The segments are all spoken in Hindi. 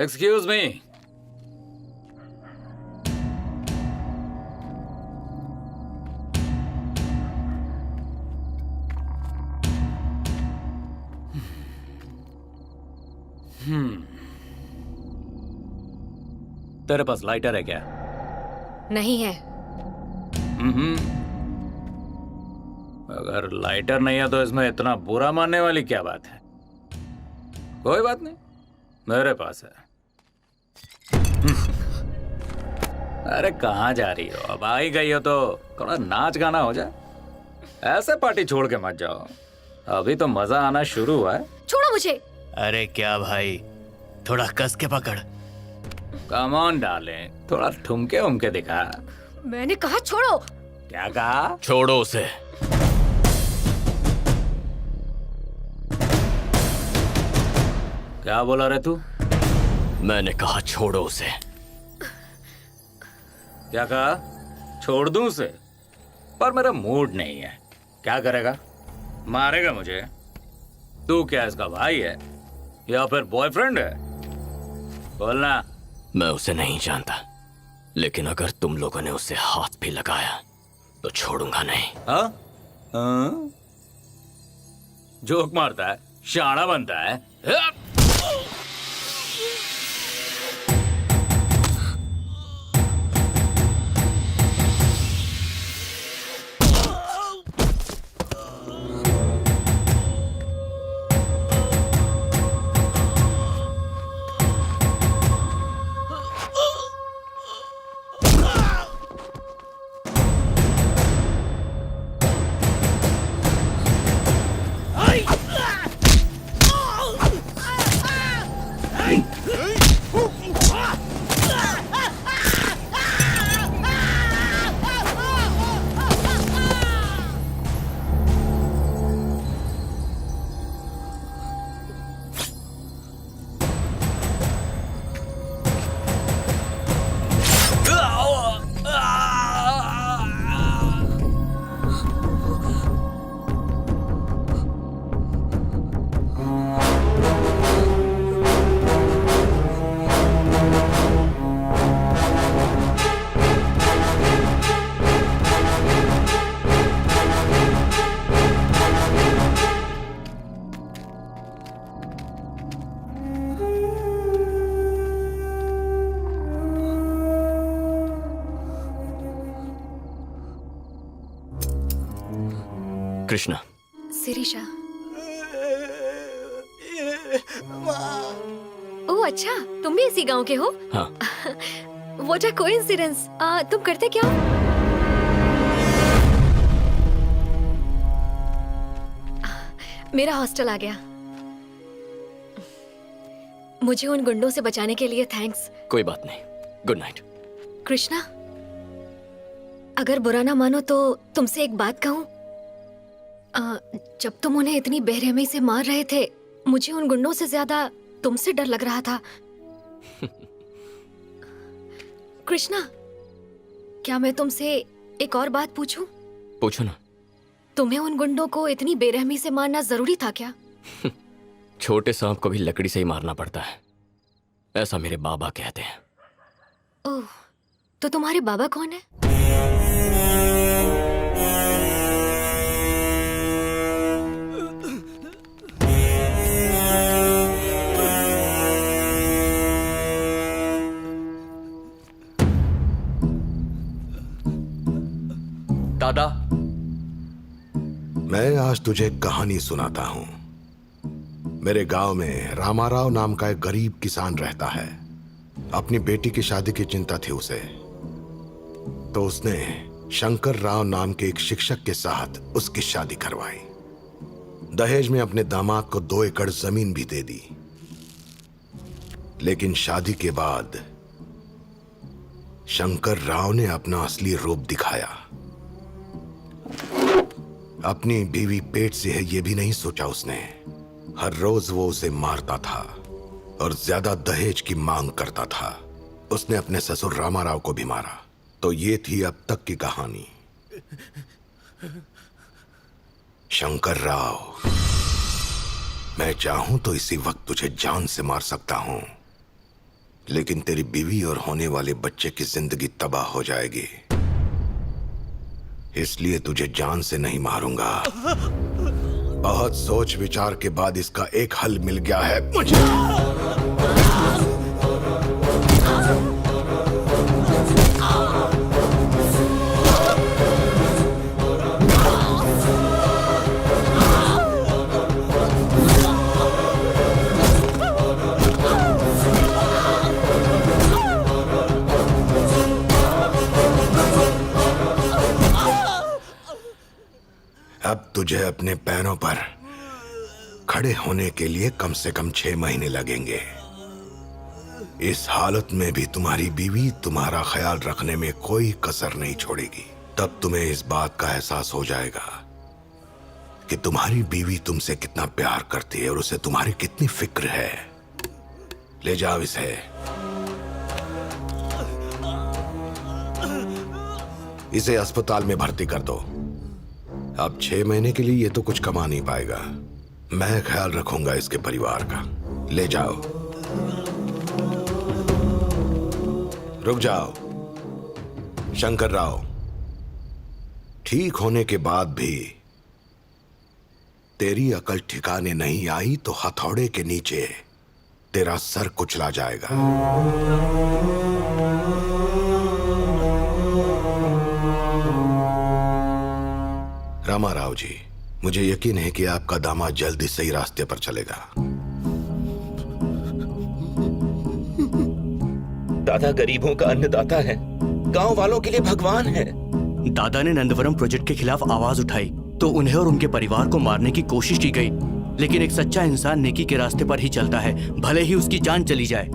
Excuse me. तेरे पास लाइटर है क्या? नहीं है। अगर लाइटर नहीं है तो इसमें इतना बुरा मानने वाली क्या बात है? कोई बात नहीं, मेरे पास है। अरे कहाँ जा रही हो? अब आ ही गई हो तो थोड़ा नाच गाना हो जाए। ऐसे पार्टी छोड़ के मत जाओ, अभी तो मजा आना शुरू हुआ है। छोड़ो मुझे। अरे क्या भाई, थोड़ा कस के पकड़। कम ऑन डार्लिंग, थोड़ा ठुमके उमके दिखा। मैंने कहा छोड़ो। क्या कहा? छोड़ो उसे। क्या बोला रे तू? मैंने कहा छोड़ो उसे। क्या कहा? छोड़ दूं उसे? पर मेरा मूड नहीं है। क्या करेगा? मारेगा मुझे? तू क्या इसका भाई है या फिर बॉयफ्रेंड है? बोलना। मैं उसे नहीं जानता, लेकिन अगर तुम लोगों ने उसे हाथ भी लगाया तो छोड़ूंगा नहीं। हाँ? हाँ? जोक मारता है, शाना बनता है। कृष्णा। सिरिशा। ओह अच्छा, तुम भी इसी गांव के हो? हाँ। What a coincidence. तुम करते क्या हो? मेरा हॉस्टल आ गया। मुझे उन गुंडों से बचाने के लिए थैंक्स। कोई बात नहीं, गुड नाइट। कृष्णा, अगर बुरा ना मानो तो तुमसे एक बात कहूं? जब तुम उन्हें इतनी बेरहमी से मार रहे थे, मुझे उन गुंडों से ज्यादा तुमसे डर लग रहा था। कृष्णा, क्या मैं तुमसे एक और बात पूछूं? पूछो ना। तुम्हें उन गुंडों को इतनी बेरहमी से मारना जरूरी था क्या? छोटे सांप को भी लकड़ी से ही मारना पड़ता है, ऐसा मेरे बाबा कहते हैं। ओह, तो तुम्हारे बाबा कौन है? दादा, मैं आज तुझे एक कहानी सुनाता हूं। मेरे गांव में रामाराव नाम का एक गरीब किसान रहता है। अपनी बेटी की शादी की चिंता थी उसे, तो उसने शंकर राव नाम के एक शिक्षक के साथ उसकी शादी करवाई। दहेज में अपने दामाद को 2 एकड़ जमीन भी दे दी। लेकिन शादी के बाद शंकर राव ने अपना असली रूप दिखाया। अपनी बीवी पेट से है ये भी नहीं सोचा उसने। हर रोज वो उसे मारता था और ज्यादा दहेज की मांग करता था। उसने अपने ससुर रामाराव को भी मारा। तो ये थी अब तक की कहानी। शंकर राव, मैं चाहूं तो इसी वक्त तुझे जान से मार सकता हूं, लेकिन तेरी बीवी और होने वाले बच्चे की जिंदगी तबाह हो जाएगी। इसलिए तुझे जान से नहीं मारूंगा। बहुत सोच विचार के बाद इसका एक हल मिल गया है मुझे। अब तुझे अपने पैरों पर खड़े होने के लिए कम से कम 6 महीने लगेंगे। इस हालत में भी तुम्हारी बीवी तुम्हारा ख्याल रखने में कोई कसर नहीं छोड़ेगी। तब तुम्हें इस बात का एहसास हो जाएगा कि तुम्हारी बीवी तुमसे कितना प्यार करती है और उसे तुम्हारी कितनी फिक्र है। ले जाओ इसे। इसे अस्पताल में भर्ती कर दो। अब 6 महीने के लिए ये तो कुछ कमा नहीं पाएगा। मैं ख्याल रखूंगा इसके परिवार का। ले जाओ। रुक जाओ शंकर राव। ठीक होने के बाद भी तेरी अकल ठिकाने नहीं आई तो हथौड़े के नीचे तेरा सर कुचला जाएगा। रामाराव जी, मुझे यकीन है कि आपका दामाद जल्दी सही रास्ते पर चलेगा। दादा गरीबों का अन्नदाता है, गांव वालों के लिए भगवान है। दादा ने नंदवरम प्रोजेक्ट के खिलाफ आवाज उठाई तो उन्हें और उनके परिवार को मारने की कोशिश की गई, लेकिन एक सच्चा इंसान नेकी के रास्ते पर ही चलता है, भले ही उसकी जान चली जाए।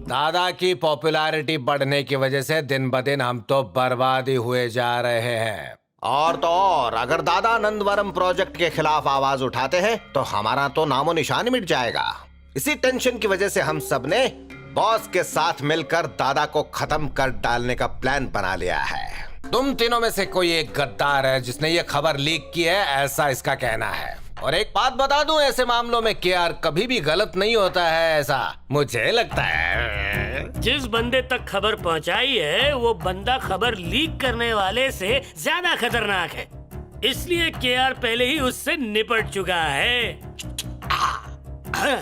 दादा की पॉपुलैरिटी बढ़ने की वजह से दिन ब दिन हम तो बर्बाद ही हुए जा रहे हैं। और तो और, अगर दादा नंदवरम प्रोजेक्ट के खिलाफ आवाज उठाते हैं तो हमारा तो नामो निशान मिट जाएगा। इसी टेंशन की वजह से हम सब ने बॉस के साथ मिलकर दादा को खत्म कर डालने का प्लान बना लिया है। तुम तीनों में से कोई एक गद्दार है जिसने ये खबर लीक की है, ऐसा इसका कहना है। और एक बात बता दूं, ऐसे मामलों में केआर कभी भी गलत नहीं होता है, ऐसा मुझे लगता है। जिस बंदे तक खबर पहुंचाई है वो बंदा खबर लीक करने वाले से ज्यादा खतरनाक है, इसलिए केआर पहले ही उससे निपट चुका है।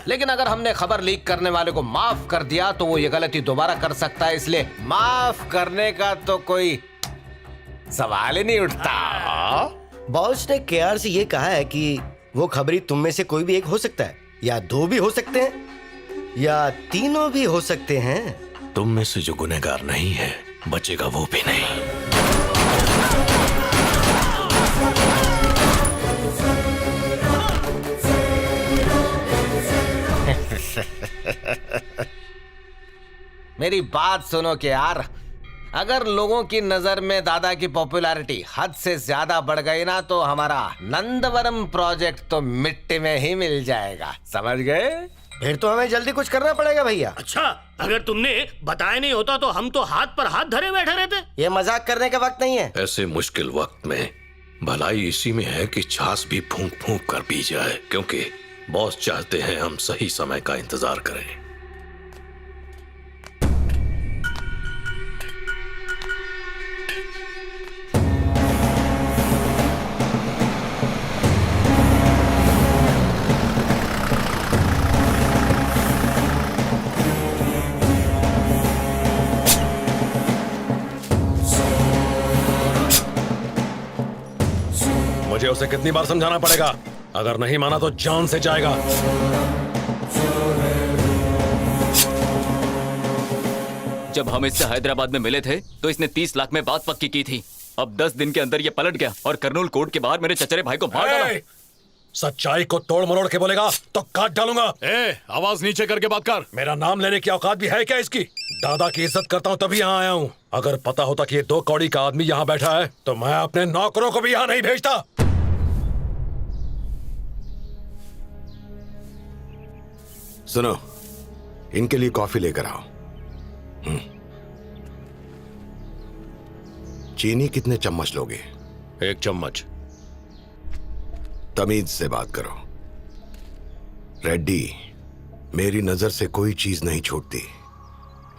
लेकिन अगर हमने खबर लीक करने वाले को माफ कर दिया तो वो ये गलती दोबारा कर सकता है, इसलिए माफ करने का तो कोई सवाल ही नहीं उठता। बॉस ने केआर से ये कहा है कि वो खबरी तुम में से कोई भी एक हो सकता है, या 2 भी हो सकते हैं, या तीनों भी हो सकते हैं। तुम में से जो गुनहगार नहीं है बचेगा वो भी नहीं। मेरी बात सुनो कि यार, अगर लोगों की नजर में दादा की पॉपुलैरिटी हद से ज्यादा बढ़ गई ना तो हमारा नंदवरम प्रोजेक्ट तो मिट्टी में ही मिल जाएगा, समझ गए? फिर तो हमें जल्दी कुछ करना पड़ेगा भैया। अच्छा, अगर तुमने बताया नहीं होता तो हम तो हाथ पर हाथ धरे बैठे रहते। ये मजाक करने का वक्त नहीं है। ऐसे मुश्किल वक्त में भलाई इसी में है कि छाछ भी फूंक फूंक कर पी जाए, क्योंकि बॉस चाहते हैं हम सही समय का इंतजार करें। मुझे उसे कितनी बार समझाना पड़ेगा? अगर नहीं माना तो जान से जाएगा। जब हम इससे हैदराबाद में मिले थे तो इसने 30 लाख में बात पक्की की थी। अब 10 दिन के अंदर ये पलट गया और कर्नूल कोर्ट के बाहर मेरे चचेरे भाई को मार डाला। सच्चाई को तोड़ मरोड़ के बोलेगा तो काट डालूंगा। आवाज नीचे करके बात कर। मेरा नाम लेने की औकात भी है क्या इसकी? दादा की इज्जत करता हूँ तभी यहाँ आया हूँ। अगर पता होता कि ये 2 कौड़ी का आदमी यहाँ बैठा है तो मैं अपने नौकरों को भी यहाँ नहीं भेजता। सुनो, इनके लिए कॉफी लेकर आओ। चीनी कितने चम्मच लोगे? 1 चम्मच। तमीज से बात करो। रेड्डी, मेरी नजर से कोई चीज नहीं छूटती।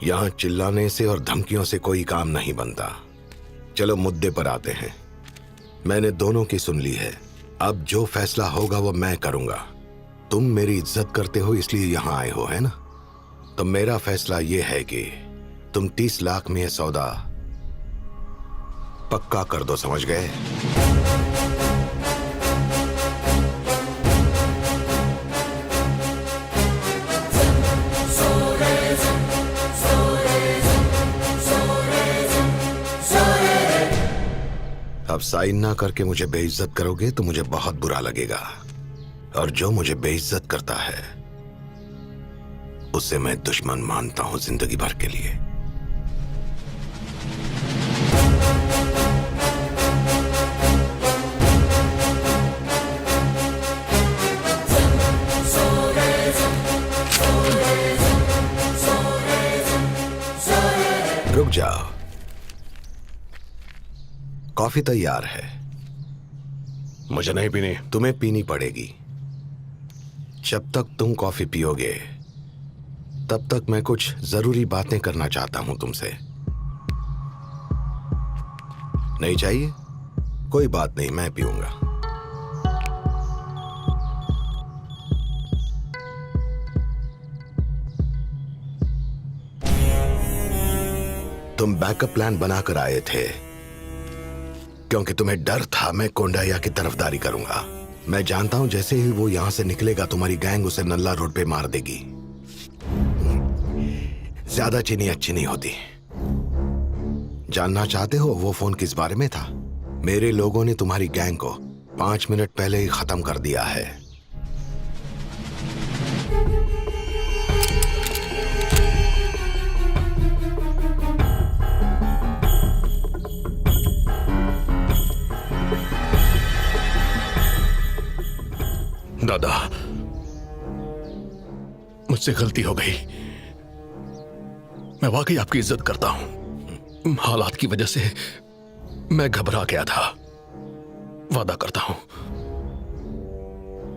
यहां चिल्लाने से और धमकियों से कोई काम नहीं बनता। चलो मुद्दे पर आते हैं। मैंने दोनों की सुन ली है। अब जो फैसला होगा वो मैं करूंगा। तुम मेरी इज्जत करते हो इसलिए यहां आए हो, है ना? तो मेरा फैसला ये है कि तुम 30 लाख में ये सौदा पक्का कर दो, समझ गए? अब साइन ना करके मुझे बेइज्जत करोगे तो मुझे बहुत बुरा लगेगा, और जो मुझे बेइज्जत करता है उसे मैं दुश्मन मानता हूं जिंदगी भर के लिए। रुक जाओ, कॉफी तैयार है। मुझे नहीं पीनी। तुम्हें पीनी पड़ेगी। जब तक तुम कॉफी पियोगे तब तक मैं कुछ जरूरी बातें करना चाहता हूं तुमसे। नहीं चाहिए? कोई बात नहीं, मैं पीऊंगा। तुम बैकअप प्लान बनाकर आए थे क्योंकि तुम्हें डर था मैं कोंडाया की तरफदारी करूंगा। मैं जानता हूं जैसे ही वो यहां से निकलेगा तुम्हारी गैंग उसे नल्ला रोड पे मार देगी। ज्यादा चीनी अच्छी नहीं होती। जानना चाहते हो वो फोन किस बारे में था? मेरे लोगों ने तुम्हारी गैंग को 5 मिनट पहले ही खत्म कर दिया है। दादा, मुझसे गलती हो गई। मैं वाकई आपकी इज्जत करता हूं। हालात की वजह से मैं घबरा गया था। वादा करता हूं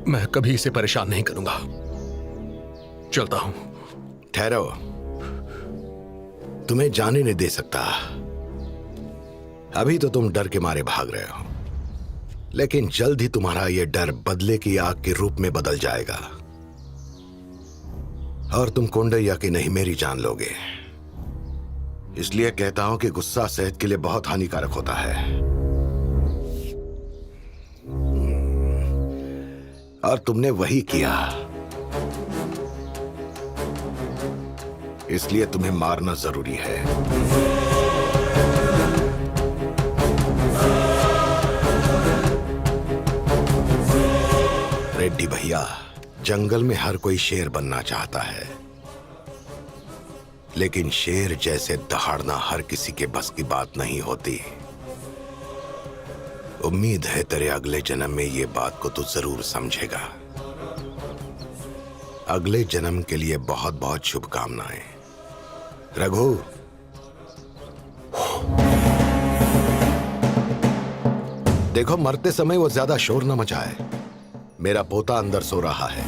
मैं कभी इसे परेशान नहीं करूंगा। चलता हूं। ठहरो, तुम्हें जाने नहीं दे सकता। अभी तो तुम डर के मारे भाग रहे हो, लेकिन जल्द ही तुम्हारा यह डर बदले की आग के रूप में बदल जाएगा और तुम कोंडैया की नहीं मेरी जान लोगे। इसलिए कहता हूं कि गुस्सा सेहत के लिए बहुत हानिकारक होता है, और तुमने वही किया। इसलिए तुम्हें मारना जरूरी है। रेड्डी भैया, जंगल में हर कोई शेर बनना चाहता है, लेकिन शेर जैसे दहाड़ना हर किसी के बस की बात नहीं होती। उम्मीद है तेरे अगले जन्म में ये बात को तू जरूर समझेगा। अगले जन्म के लिए बहुत बहुत शुभकामनाएं। रघु, देखो मरते समय वो ज्यादा शोर न मचाए। मेरा पोता अंदर सो रहा है।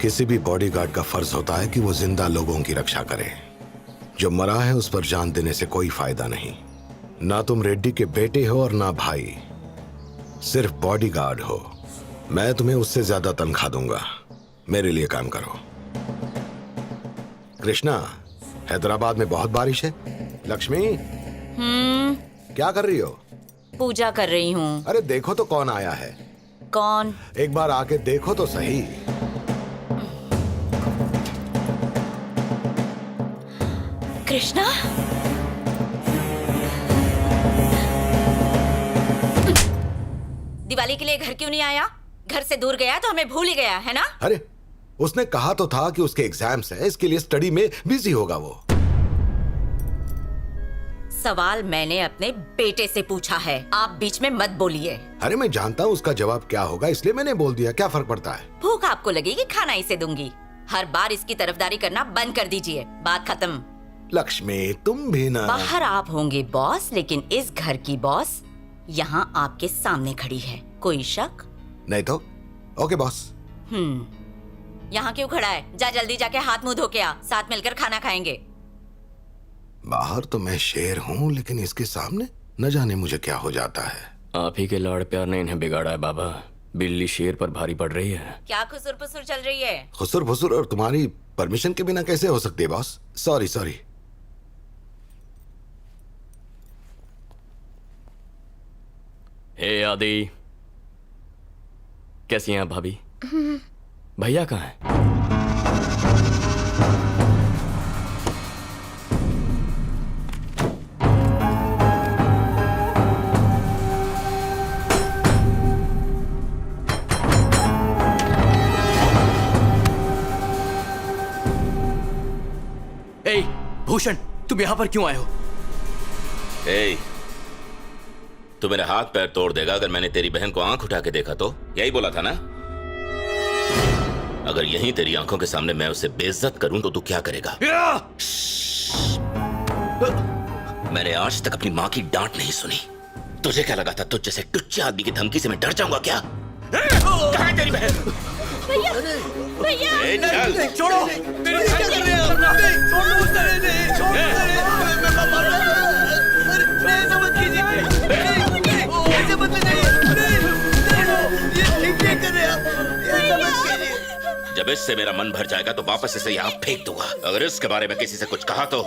किसी भी बॉडीगार्ड का फर्ज होता है कि वो जिंदा लोगों की रक्षा करे। जो मरा है उस पर जान देने से कोई फायदा नहीं। ना तुम रेड्डी के बेटे हो और ना भाई, सिर्फ बॉडीगार्ड हो। मैं तुम्हें उससे ज्यादा तनख्वाह दूंगा। मेरे लिए काम करो। कृष्णा, हैदराबाद में बहुत बारिश है। लक्ष्मी, क्या कर रही हो? पूजा कर रही हूँ। अरे देखो तो कौन आया है। कौन? एक बार आके देखो तो सही। कृष्णा, दिवाली के लिए घर क्यों नहीं आया? घर से दूर गया तो हमें भूल ही गया है ना? अरे उसने कहा तो था कि उसके एग्जाम्स हैं, इसके लिए स्टडी में बिजी होगा वो। सवाल मैंने अपने बेटे से पूछा है, आप बीच में मत बोलिए। अरे मैं जानता हूँ उसका जवाब क्या होगा, इसलिए मैंने बोल दिया। क्या फर्क पड़ता है? भूख आपको लगेगी, खाना इसे दूंगी। हर बार इसकी तरफदारी करना बंद कर दीजिए। बात खत्म। लक्ष्मी तुम भी ना। बाहर आप होंगे बॉस, लेकिन इस घर की बॉस यहाँ आपके सामने खड़ी है। कोई शक? नहीं तो। Okay boss. यहाँ क्यों खड़ा है? जा जल्दी जाके हाथ मुंह धो के आ, साथ मिलकर खाना खाएंगे। बाहर तो मैं शेर हूँ, लेकिन इसके सामने न जाने मुझे क्या हो जाता है। आप ही के लाड़ प्यार ने इन्हें बिगाड़ा है बाबा। बिल्ली शेर पर भारी पड़ रही है। क्या खुसुर फुसुर चल रही है? खुसुर फुसुर और तुम्हारी परमिशन के बिना कैसे हो सकती है बॉस? Sorry sorry. हे आदि, कैसी हैं आप भाभी? भैया कहाँ हैं? ए, भूषण, तुम यहाँ पर क्यों आए हो? ए, तू मेरे हाथ पैर तोड़ देगा अगर मैंने तेरी बहन को आंख उठा के देखा तो? यही बोला था ना? अगर यहीं तेरी आंखों के सामने मैं उसे बेइज्जत करूं तो तू क्या करेगा? मैंने आज तक अपनी माँ की डांट नहीं सुनी। तुझे क्या लगा था तुझ जैसे टुच्चे आदमी की धमकी से मैं डर जाऊंगा क्या? कहाँ है तेरी बहन? भैया, भैया, ए, चल। छोड़ो। जब इससे मेरा मन भर जाएगा तो वापस इसे यहाँ फेंक दूंगा। अगर इसके बारे में किसी से कुछ कहा तो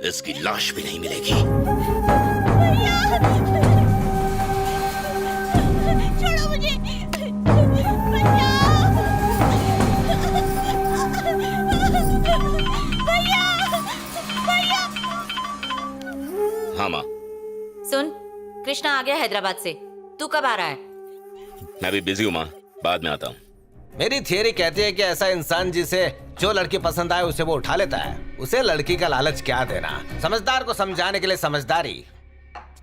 इसकी लाश भी नहीं मिलेगी। छोड़ो मुझे। हाँ माँ। सुन, कृष्णा आ गया हैदराबाद से। तू कब आ रहा है? मैं भी बिजी हूँ माँ, बाद में आता हूँ। मेरी थियरी कहती है कि ऐसा इंसान जिसे जो लड़की पसंद आए उसे वो उठा लेता है। उसे लड़की का लालच क्या देना। समझदार को समझाने के लिए समझदारी,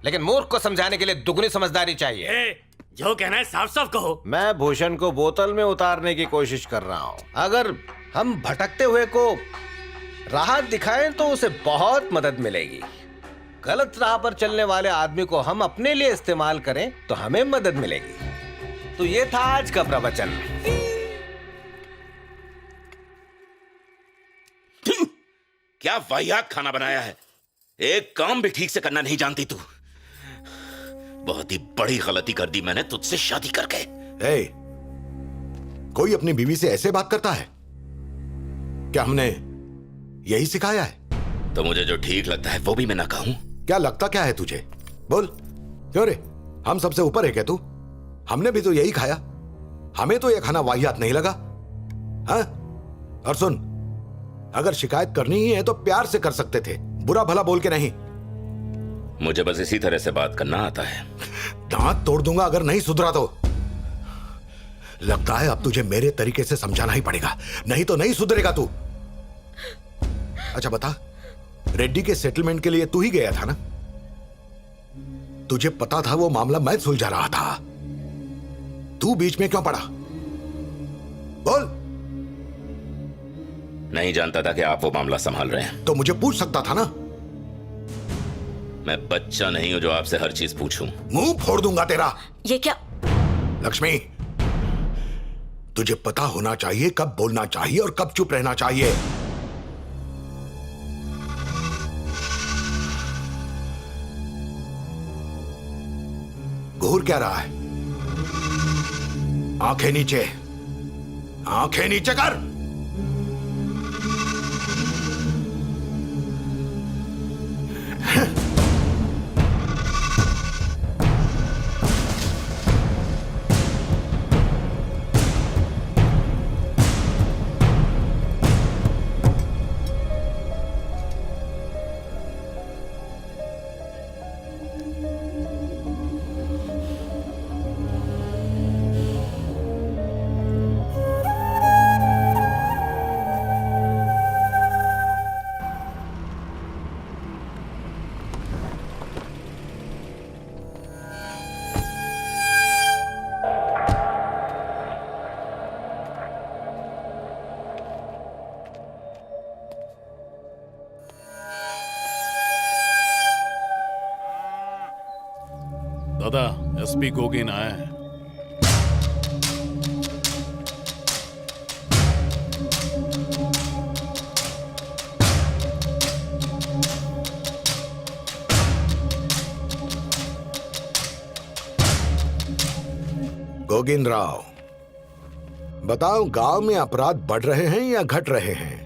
लेकिन मूर्ख को समझाने के लिए दुगनी समझदारी चाहिए। जो कहना है साफ साफ कहो। मैं भूषण को बोतल में उतारने की कोशिश कर रहा हूँ। अगर हम भटकते हुए को राह दिखाएं तो उसे बहुत मदद मिलेगी। गलत राह पर चलने वाले आदमी को हम अपने लिए इस्तेमाल करें तो हमें मदद मिलेगी। तो ये था आज का प्रवचन। क्या वाहियात खाना बनाया है। एक काम भी ठीक से करना नहीं जानती तू। बहुत ही बड़ी गलती कर दी मैंने तुझसे शादी करके। ए, कोई अपनी बीवी से ऐसे बात करता है क्या? हमने यही सिखाया है? तो मुझे जो ठीक लगता है वो भी मैं ना कहूं? क्या लगता क्या है तुझे? बोल। क्यों रे, हम सबसे ऊपर है क्या तू? हमने भी तो यही खाया। हमें तो यह खाना वाहियात नहीं लगा। हाँ? और सुन, अगर शिकायत करनी ही है तो प्यार से कर सकते थे, बुरा भला बोल के नहीं। मुझे बस इसी तरह से बात करना आता है। दांत तोड़ दूंगा अगर नहीं सुधरा तो। लगता है अब तुझे मेरे तरीके से समझाना ही पड़ेगा, नहीं तो नहीं सुधरेगा तू। अच्छा बता, रेड्डी के सेटलमेंट के लिए तू ही गया था ना? तुझे पता था वो मामला मैं सुलझा रहा था, तू बीच में क्यों पड़ा? बोल। नहीं जानता था कि आप वो मामला संभाल रहे हैं। तो मुझे पूछ सकता था ना। मैं बच्चा नहीं हूं जो आपसे हर चीज पूछूं। मुंह फोड़ दूंगा तेरा। ये क्या? लक्ष्मी, तुझे पता होना चाहिए कब बोलना चाहिए और कब चुप रहना चाहिए। घूर क्या रहा है? आंखें नीचे, आंखें नीचे कर। दादा, एसपी गोगिन आया है। गोगिन राव, बताओ, गांव में अपराध बढ़ रहे हैं या घट रहे हैं?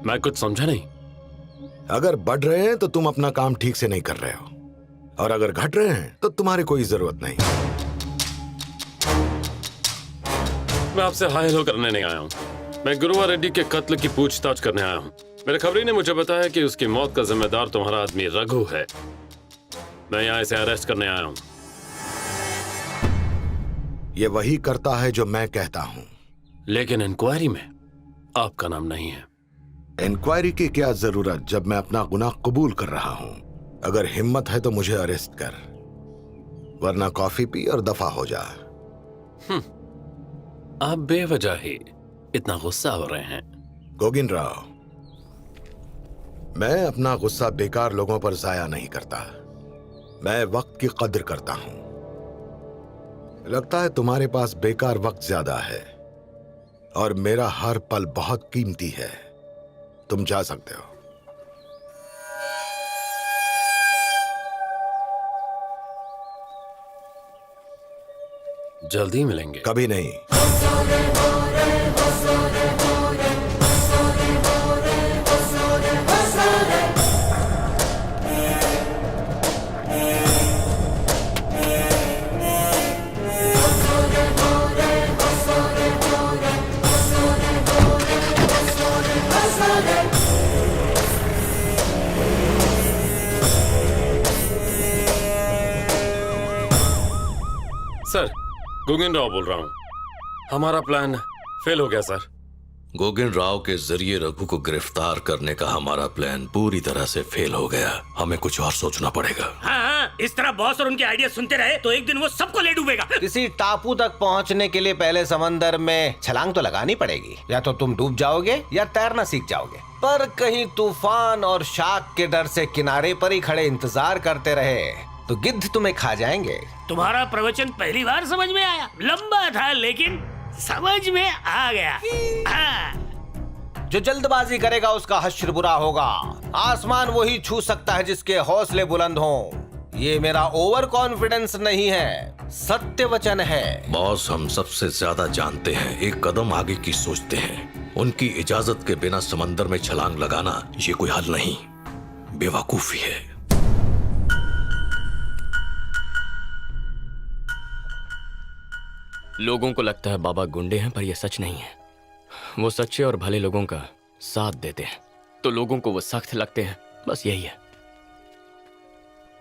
मैं कुछ समझा नहीं। अगर बढ़ रहे हैं तो तुम अपना काम ठीक से नहीं कर रहे हो, और अगर घट रहे हैं तो तुम्हारी कोई जरूरत नहीं। मैं आपसे हाय हेलो करने नहीं आया हूँ। मैं गुरुवा रेड्डी के कत्ल की पूछताछ करने आया हूँ। मेरे खबरी ने मुझे बताया कि उसकी मौत का जिम्मेदार तुम्हारा आदमी रघु है। मैं यहाँ इसे अरेस्ट करने आया हूँ। ये वही करता है जो मैं कहता हूँ। लेकिन इंक्वायरी में आपका नाम नहीं है। इंक्वायरी की क्या जरूरत जब मैं अपना गुनाह कबूल कर रहा हूँ? अगर हिम्मत है तो मुझे अरेस्ट कर, वरना कॉफी पी और दफा हो जा। आप बेवजह ही इतना गुस्सा हो रहे हैं। गोगिन राव, मैं अपना गुस्सा बेकार लोगों पर जाया नहीं करता। मैं वक्त की कदर करता हूं। लगता है तुम्हारे पास बेकार वक्त ज्यादा है, और मेरा हर पल बहुत कीमती है। तुम जा सकते हो। जल्दी मिलेंगे। कभी नहीं। सर, गोगिन राव बोल रहा हूँ। हमारा प्लान फेल हो गया सर। गोगिन राव के जरिए रघु को गिरफ्तार करने का हमारा प्लान पूरी तरह से फेल हो गया। हमें कुछ और सोचना पड़ेगा। हाँ, इस तरह बॉस और उनके आइडिया सुनते रहे तो एक दिन वो सबको ले डूबेगा। किसी टापू तक पहुंचने के लिए पहले समंदर में छलांग तो लगानी पड़ेगी। या तो तुम डूब जाओगे या तैरना सीख जाओगे। पर कहीं तूफान और शाख के डर से किनारे पर ही खड़े इंतजार करते रहे तो गिद्ध तुम्हें खा जाएंगे। तुम्हारा प्रवचन पहली बार समझ में आया। लंबा था लेकिन समझ में आ गया। जो जल्दबाजी करेगा उसका हश्र बुरा होगा। आसमान वही छू सकता है जिसके हौसले बुलंद हों। ये मेरा ओवर कॉन्फिडेंस नहीं है, सत्य वचन है। बॉस, हम सबसे ज्यादा जानते हैं, एक कदम आगे की सोचते हैं। उनकी इजाजत के बिना समंदर में छलांग लगाना ये कोई हल नहीं, बेवकूफी है। लोगों को लगता है बाबा गुंडे हैं, पर यह सच नहीं है। वो सच्चे और भले लोगों का साथ देते हैं तो लोगों को वो सख्त लगते हैं। बस यही है।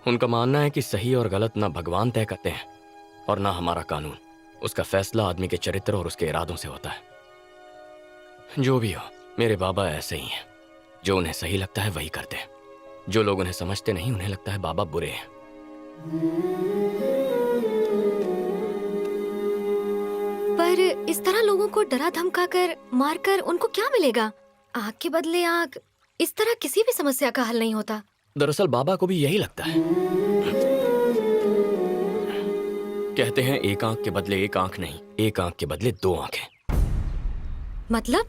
उनका मानना है कि सही और गलत ना भगवान तय करते हैं और ना हमारा कानून। उसका फैसला आदमी के चरित्र और उसके इरादों से होता है। जो भी हो, मेरे बाबा ऐसे ही हैं। जो उन्हें सही लगता है वही करते हैं। जो लोग उन्हें समझते नहीं, उन्हें लगता है बाबा बुरे हैं। पर इस तरह लोगों को डरा धमकाकर मारकर उनको क्या मिलेगा? आग के बदले आग। इस तरह किसी भी समस्या का हल नहीं होता। दरअसल बाबा को भी यही लगता है। कहते हैं एक आंख के बदले एक आंख नहीं, एक आंख के बदले दो आंखें। मतलब?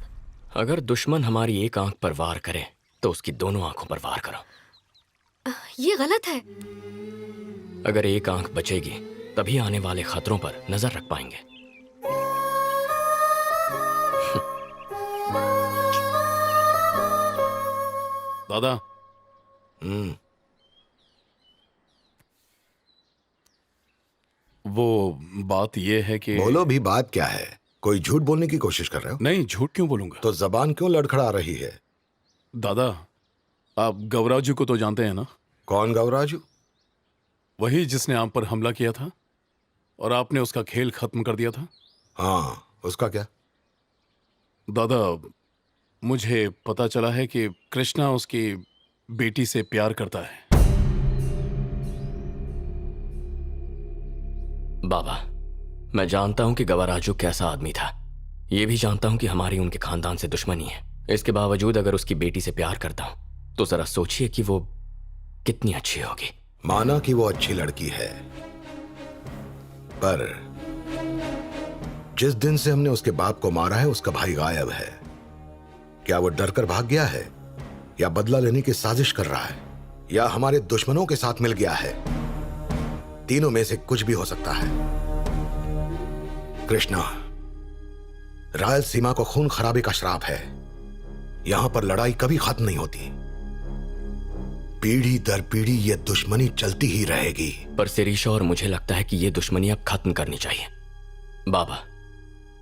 अगर दुश्मन हमारी एक आंख पर वार करे तो उसकी दोनों आंखों पर वार करो। ये गलत है। अगर एक आंख बचेगी तभी आने वाले खतरों पर नजर रख पाएंगे। दादा, वो बात ये है कि... बोलो भी, बात क्या है? कोई झूठ बोलने की कोशिश कर रहे हो? नहीं, झूठ क्यों बोलूंगा? तो जबान क्यों लड़खड़ा रही है? दादा, आप गवराजू को तो जानते हैं ना? कौन गवराजू? वही जिसने आप पर हमला किया था और आपने उसका खेल खत्म कर दिया था। हाँ, उसका क्या? दादा, मुझे पता चला है कि कृष्णा उसकी बेटी से प्यार करता है। बाबा, मैं जानता हूं कि गवराजू कैसा आदमी था। ये भी जानता हूं कि हमारी उनके खानदान से दुश्मनी है। इसके बावजूद अगर उसकी बेटी से प्यार करता हूं तो जरा सोचिए कि वो कितनी अच्छी होगी। माना कि वो अच्छी लड़की है, पर जिस दिन से हमने उसके बाप को मारा है उसका भाई गायब है। क्या वो डर कर भाग गया है, या बदला लेने की साजिश कर रहा है, या हमारे दुश्मनों के साथ मिल गया है? तीनों में से कुछ भी हो सकता है। कृष्णा, रायलसीमा को खून खराबे का श्राप है। यहां पर लड़ाई कभी खत्म नहीं होती। पीढ़ी दर पीढ़ी ये दुश्मनी चलती ही रहेगी। पर शिरीषा और मुझे लगता है कि ये दुश्मनी अब खत्म करनी चाहिए। बाबा,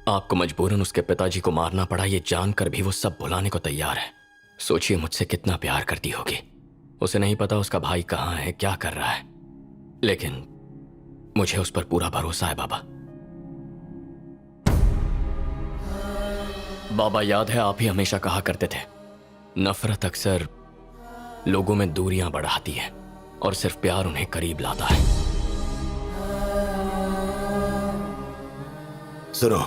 आपको मजबूरन उसके पिताजी को मारना पड़ा, ये जानकर भी वो सब भुलाने को तैयार है। सोचिए मुझसे कितना प्यार करती होगी। उसे नहीं पता उसका भाई कहाँ है, क्या कर रहा है, लेकिन मुझे उस पर पूरा भरोसा है। बाबा, बाबा याद है आप ही हमेशा कहा करते थे, नफरत अक्सर लोगों में दूरियां बढ़ाती है और सिर्फ प्यार उन्हें करीब लाता है। सुनो,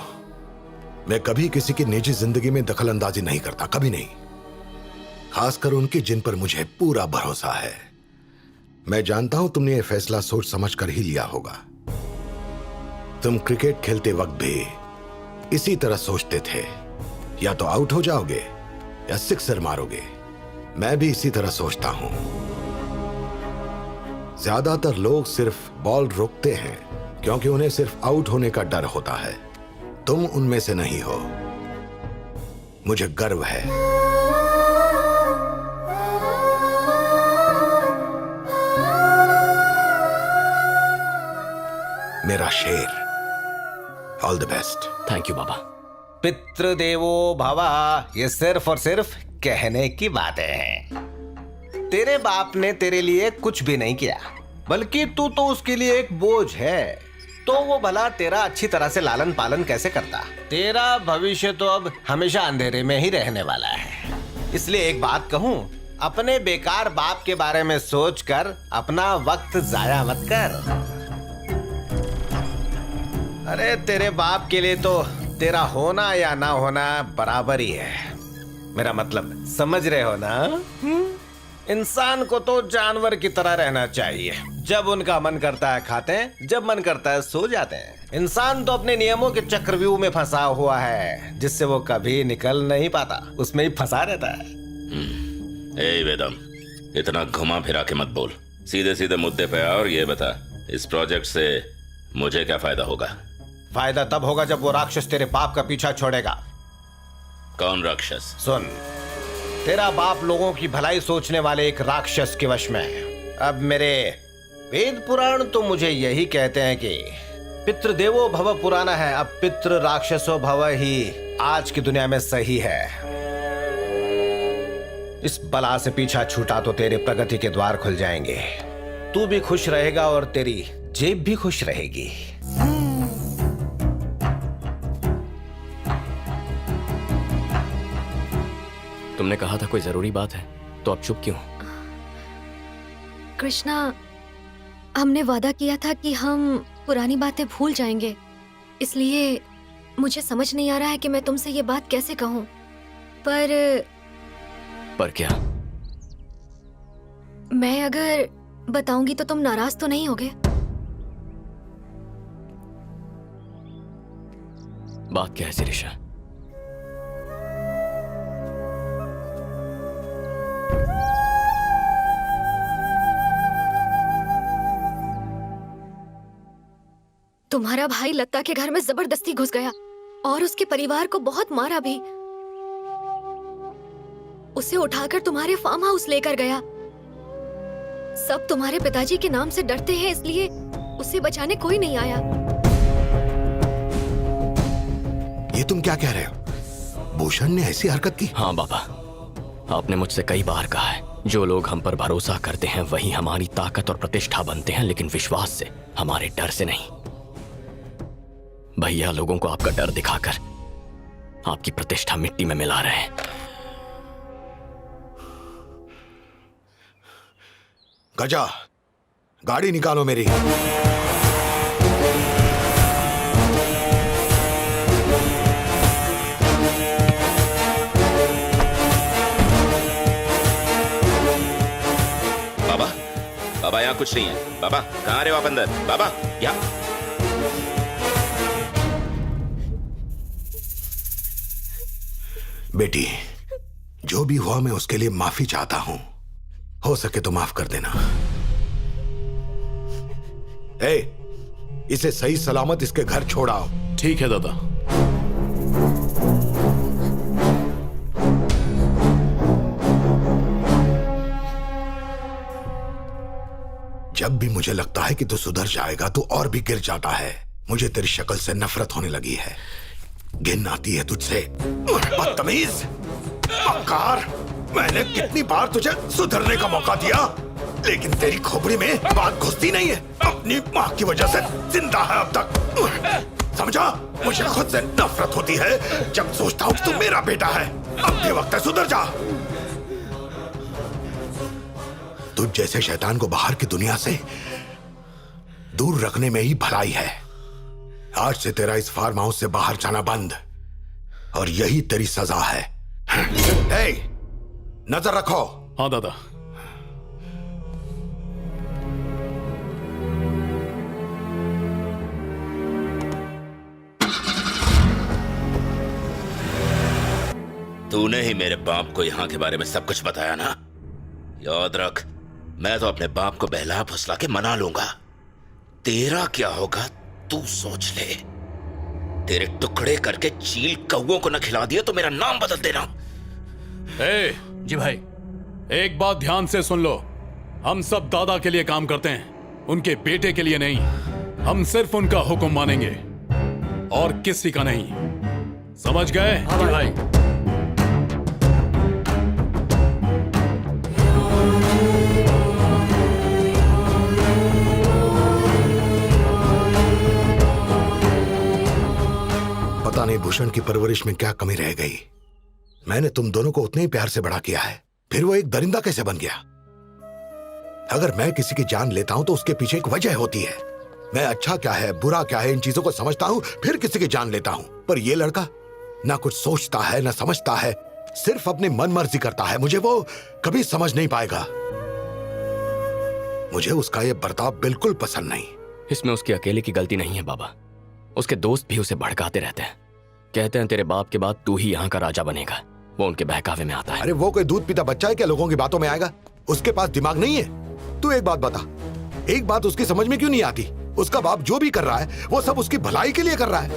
मैं कभी किसी की निजी जिंदगी में दखल अंदाजी नहीं करता, कभी नहीं। खासकर उनकी जिन पर मुझे पूरा भरोसा है। मैं जानता हूं तुमने यह फैसला सोच समझ कर ही लिया होगा। तुम क्रिकेट खेलते वक्त भी इसी तरह सोचते थे, या तो आउट हो जाओगे या सिक्सर मारोगे। मैं भी इसी तरह सोचता हूं। ज्यादातर लोग सिर्फ बॉल रोकते हैं क्योंकि उन्हें सिर्फ आउट होने का डर होता है। तुम उनमें से नहीं हो। मुझे गर्व है। मेरा शेर, all the best. Thank you बाबा। पितृदेवो भवा, ये सिर्फ और सिर्फ कहने की बातें हैं। तेरे बाप ने तेरे लिए कुछ भी नहीं किया, बल्कि तू तो उसके लिए एक बोझ है। तो वो भला तेरा अच्छी तरह से लालन पालन कैसे करता? तेरा भविष्य तो अब हमेशा अंधेरे में ही रहने वाला है। इसलिए एक बात कहूं, अपने बेकार बाप के बारे में सोचकर अपना वक्त जाया मत कर। अरे तेरे बाप के लिए तो तेरा होना या ना होना बराबर ही है। मेरा मतलब समझ रहे हो ना? इंसान को तो जानवर की तरह रहना चाहिए। जब उनका मन करता है खाते हैं, जब मन करता है सो जाते हैं। इंसान तो अपने नियमों के चक्रव्यूह में फंसा हुआ है, जिससे वो कभी निकल नहीं पाता, उसमें ही फंसा रहता है। ए वेदम, इतना घुमा फिरा के मत बोल, सीधे सीधे मुद्दे पे आ और ये बता, इस प्रोजेक्ट से मुझे क्या फायदा होगा? फायदा तब होगा जब वो राक्षस तेरे बाप का पीछा छोड़ेगा। कौन राक्षस? सुन, तेरा बाप लोगों की भलाई सोचने वाले एक राक्षस के वश में है। अब मेरे वेद पुराण तो मुझे यही कहते हैं कि पितृदेवो भव पुराना है, अब पितृ राक्षसो भव ही आज की दुनिया में सही है। इस बला से पीछा छूटा तो तेरे प्रगति के द्वार खुल जाएंगे। तू भी खुश रहेगा और तेरी जेब भी खुश रहेगी। तुमने कहा था कोई जरूरी बात है, तो अब चुप क्यों? कृष्णा, हमने वादा किया था कि हम पुरानी बातें भूल जाएंगे, इसलिए मुझे समझ नहीं आ रहा है कि मैं तुमसे ये बात कैसे कहूं। पर क्या? मैं अगर बताऊंगी तो तुम नाराज तो नहीं होगे? बात क्या है शिरीषा? तुम्हारा भाई लता के घर में जबरदस्ती घुस गया और उसके परिवार को बहुत मारा भी। उसे उठाकर तुम्हारे फार्म हाउस लेकर गया। सब तुम्हारे पिताजी के नाम से डरते हैं, इसलिए उसे बचाने कोई नहीं आया। ये तुम क्या कह रहे हो? भूषण ने ऐसी हरकत की? हाँ बाबा, आपने मुझसे कई बार कहा है, जो लोग हम पर भरोसा करते हैं वही हमारी ताकत और प्रतिष्ठा बनते हैं, लेकिन विश्वास से, हमारे डर से नहीं। भैया लोगों को आपका डर दिखाकर आपकी प्रतिष्ठा मिट्टी में मिला रहे हैं। गजा, गाड़ी निकालो मेरी। बाबा, बाबा यहाँ कुछ कुछ नहीं है। बाबा कहाँ रहे हो आप? अंदर बाबा, यहाँ। बेटी, जो भी हुआ मैं उसके लिए माफी चाहता हूं। हो सके तो माफ कर देना। ए, इसे सही सलामत इसके घर छोड़ाओ। ठीक है दादा। जब भी मुझे लगता है कि तू सुधर जाएगा तो और भी गिर जाता है। मुझे तेरी शक्ल से नफरत होने लगी है। घिन आती है तुझसे, बदतमीज, मक्कार। मैंने कितनी बार तुझे सुधरने का मौका दिया, लेकिन तेरी खोपड़ी में बात घुसती नहीं है। अपनी माँ की वजह से जिंदा है अब तक, समझा? मुझे खुद से नफरत होती है जब सोचता हूँ कि तू मेरा बेटा है। अब भी वक्त है, सुधर जा। तुझ जैसे शैतान को बाहर की दुनिया से दूर रखने में ही भलाई है। आज से तेरा इस फार्म हाउस से बाहर जाना बंद, और यही तेरी सजा है। हे, नजर रखो। हाँ दादा। तूने ही मेरे बाप को यहाँ के बारे में सब कुछ बताया ना? याद रख, मैं तो अपने बाप को बहला फुसला के मना लूंगा। तेरा क्या होगा तू सोच ले। तेरे टुकड़े करके चील कौओं को न खिला दिया तो मेरा नाम बदल देना। जी भाई, एक बात ध्यान से सुन लो। हम सब दादा के लिए काम करते हैं, उनके बेटे के लिए नहीं। हम सिर्फ उनका हुक्म मानेंगे और किसी का नहीं। समझ गए? जी भाई। पता नहीं भूषण की परवरिश में क्या कमी रह गई। मैंने तुम दोनों को उतने ही प्यार से बड़ा किया है, फिर वो एक दरिंदा कैसे बन गया? अगर मैं किसी की जान लेता हूं तो उसके पीछे एक वजह होती है। मैं अच्छा क्या है बुरा क्या है इन चीजों को समझता हूं, फिर किसी की जान लेता हूं। पर ये लड़का ना कुछ सोचता है ना समझता है, सिर्फ अपनी मन मर्जी करता है। मुझे वो कभी समझ नहीं पाएगा। मुझे उसका ये बर्ताव बिल्कुल पसंद नहीं। इसमें उसकी अकेले की गलती नहीं है बाबा। उसके दोस्त भी उसे भड़काते रहते हैं, कहते हैं तेरे बाप के बाद तू ही यहाँ का राजा बनेगा। वो उनके बहकावे में आता है। अरे वो कोई दूध पीता बच्चा है क्या लोगों की बातों में आएगा? उसके पास दिमाग नहीं है? तू एक बात बता, एक बात उसकी समझ में क्यों नहीं आती? उसका बाप जो भी कर रहा है वो सब उसकी भलाई के लिए कर रहा है।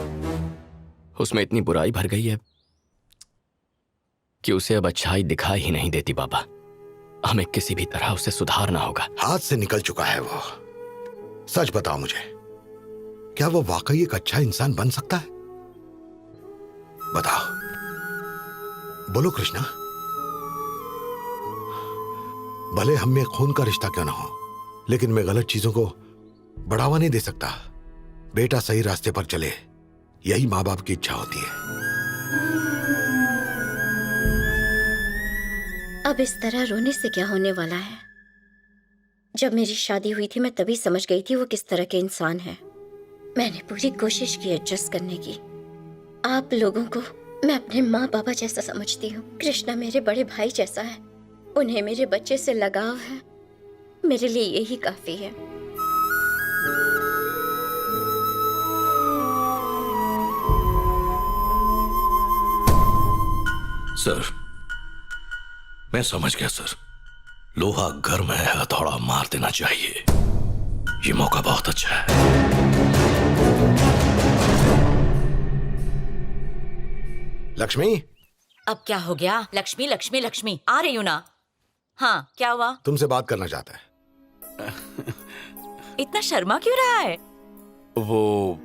उसमें इतनी बुराई भर गई है कि उसे अब अच्छाई दिखाई ही नहीं देती बाबा। हमें किसी भी तरह उसे सुधारना होगा। हाथ से निकल चुका है वो। सच बताओ मुझे, क्या वो वाकई एक अच्छा इंसान बन सकता है? बताओ, बोलो कृष्णा। भले हम में खून का रिश्ता क्यों ना हो, लेकिन मैं गलत चीजों को बढ़ावा नहीं दे सकता। बेटा सही रास्ते पर चले, यही माँ बाप की इच्छा होती है। अब इस तरह रोने से क्या होने वाला है? जब मेरी शादी हुई थी मैं तभी समझ गई थी वो किस तरह के इंसान है। मैंने पूरी कोशिश की एडजस्ट करने की। आप लोगों को मैं अपने माँ बाबा जैसा समझती हूँ। कृष्णा मेरे बड़े भाई जैसा है। उन्हें मेरे बच्चे से लगाव है। मेरे लिए यही काफी है। सर, मैं समझ गया सर। लोहा गर्म है, हथौड़ा मार देना चाहिए। ये मौका बहुत अच्छा है। लक्ष्मी। अब क्या हो गया? लक्ष्मी लक्ष्मी लक्ष्मी आ रही हूँ ना। हाँ, क्या हुआ? तुमसे बात करना चाहता है। इतना शर्मा क्यों रहा है? वो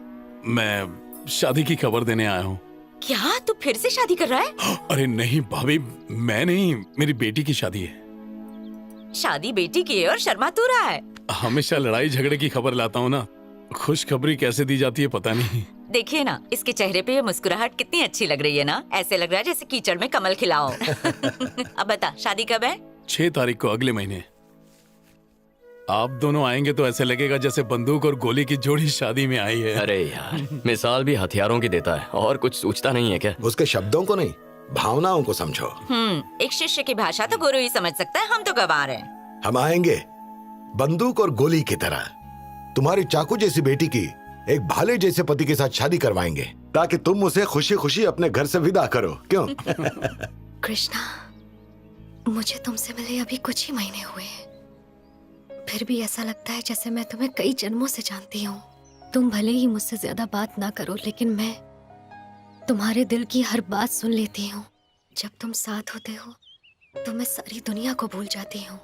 मैं शादी की खबर देने आया हूँ। क्या तू फिर से शादी कर रहा है? अरे नहीं भाभी, मैं नहीं, मेरी बेटी की शादी है। शादी बेटी की है और शर्मा तू रहा है? हमेशा लड़ाई झगड़े की खबर लाता हूँ ना, खुशखबरी कैसे दी जाती है पता नहीं। देखिए ना, इसके चेहरे पे ये मुस्कुराहट कितनी अच्छी लग रही है ना। ऐसे लग रहा है जैसे कीचड़ में कमल खिलाओ। अब बता, शादी कब है? 6 तारीख को, अगले महीने। आप दोनों आएंगे तो ऐसे लगेगा जैसे बंदूक और गोली की जोड़ी शादी में आई है। अरे यार, मिसाल भी हथियारों की देता है और कुछ सोचता नहीं है क्या? उसके शब्दों को नहीं, भावनाओं को समझो। एक शिष्य की भाषा तो गुरु ही समझ सकता है। हम तो गंवार हैं। हम आएंगे, बंदूक और गोली की तरह तुम्हारी चाकू जैसी बेटी की एक भाले जैसे पति के साथ शादी करवाएंगे ताकि तुम उसे खुशी खुशी अपने घर से विदा करो। क्यों? कृष्णा, मुझे तुमसे मिले अभी कुछ ही महीने हुए हैं, फिर भी ऐसा लगता है जैसे मैं तुम्हें कई जन्मों से जानती हूँ। तुम भले ही मुझसे ज्यादा बात ना करो, लेकिन मैं तुम्हारे दिल की हर बात सुन लेती हूँ। जब तुम साथ होते हो तो मैं सारी दुनिया को भूल जाती हूँ।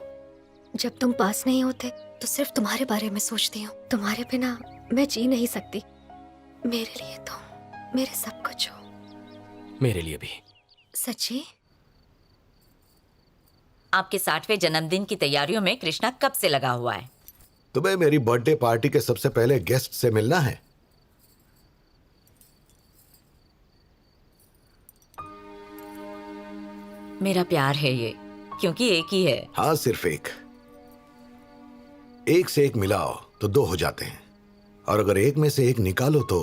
जब तुम पास नहीं होते तो सिर्फ तुम्हारे बारे में सोचती हूँ। तुम्हारे बिना मैं जी नहीं सकती। मेरे लिए तुम मेरे सब कुछ हो। मेरे लिए भी। सच्ची? आपके 60वें जन्मदिन की तैयारियों में कृष्णा कब से लगा हुआ है? तुम्हें मेरी बर्थडे पार्टी के सबसे पहले गेस्ट से मिलना है। मेरा प्यार है ये, क्योंकि एक ही है। हाँ, सिर्फ एक से एक मिलाओ तो 2 हो जाते हैं, और अगर एक में से एक निकालो तो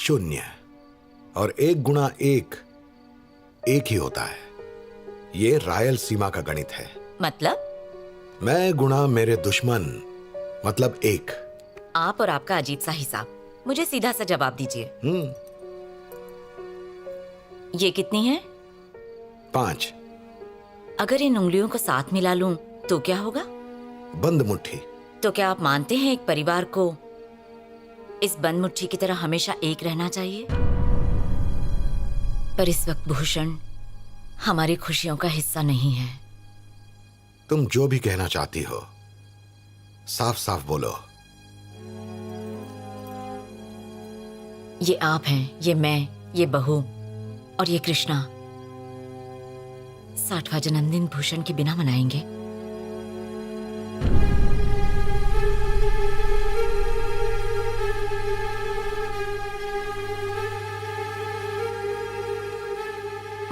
0, और 1 गुणा 1 ही होता है। ये रायल सीमा का गणित है। मतलब? मैं गुणा मेरे दुश्मन मतलब 1। आप और आपका अजीब सा हिसाब। मुझे सीधा सा जवाब दीजिए। ये कितनी है? 5। अगर इन उंगलियों को साथ मिला लूं तो क्या होगा? बंद मुट्ठी। तो क्या आप मानते हैं एक परिवार को इस बंद मुट्ठी की तरह हमेशा एक रहना चाहिए? पर इस वक्त भूषण हमारी खुशियों का हिस्सा नहीं है। तुम जो भी कहना चाहती हो साफ साफ बोलो। ये आप हैं, ये मैं, ये बहू और ये कृष्णा 60वां जन्मदिन भूषण के बिना मनाएंगे?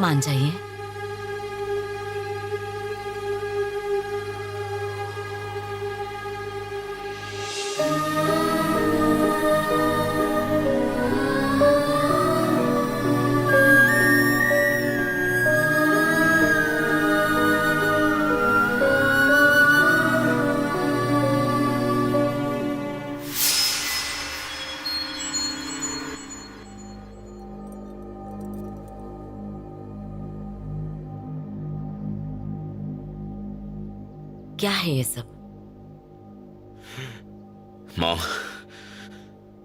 मान जाइए। क्या है ये सब? माँ,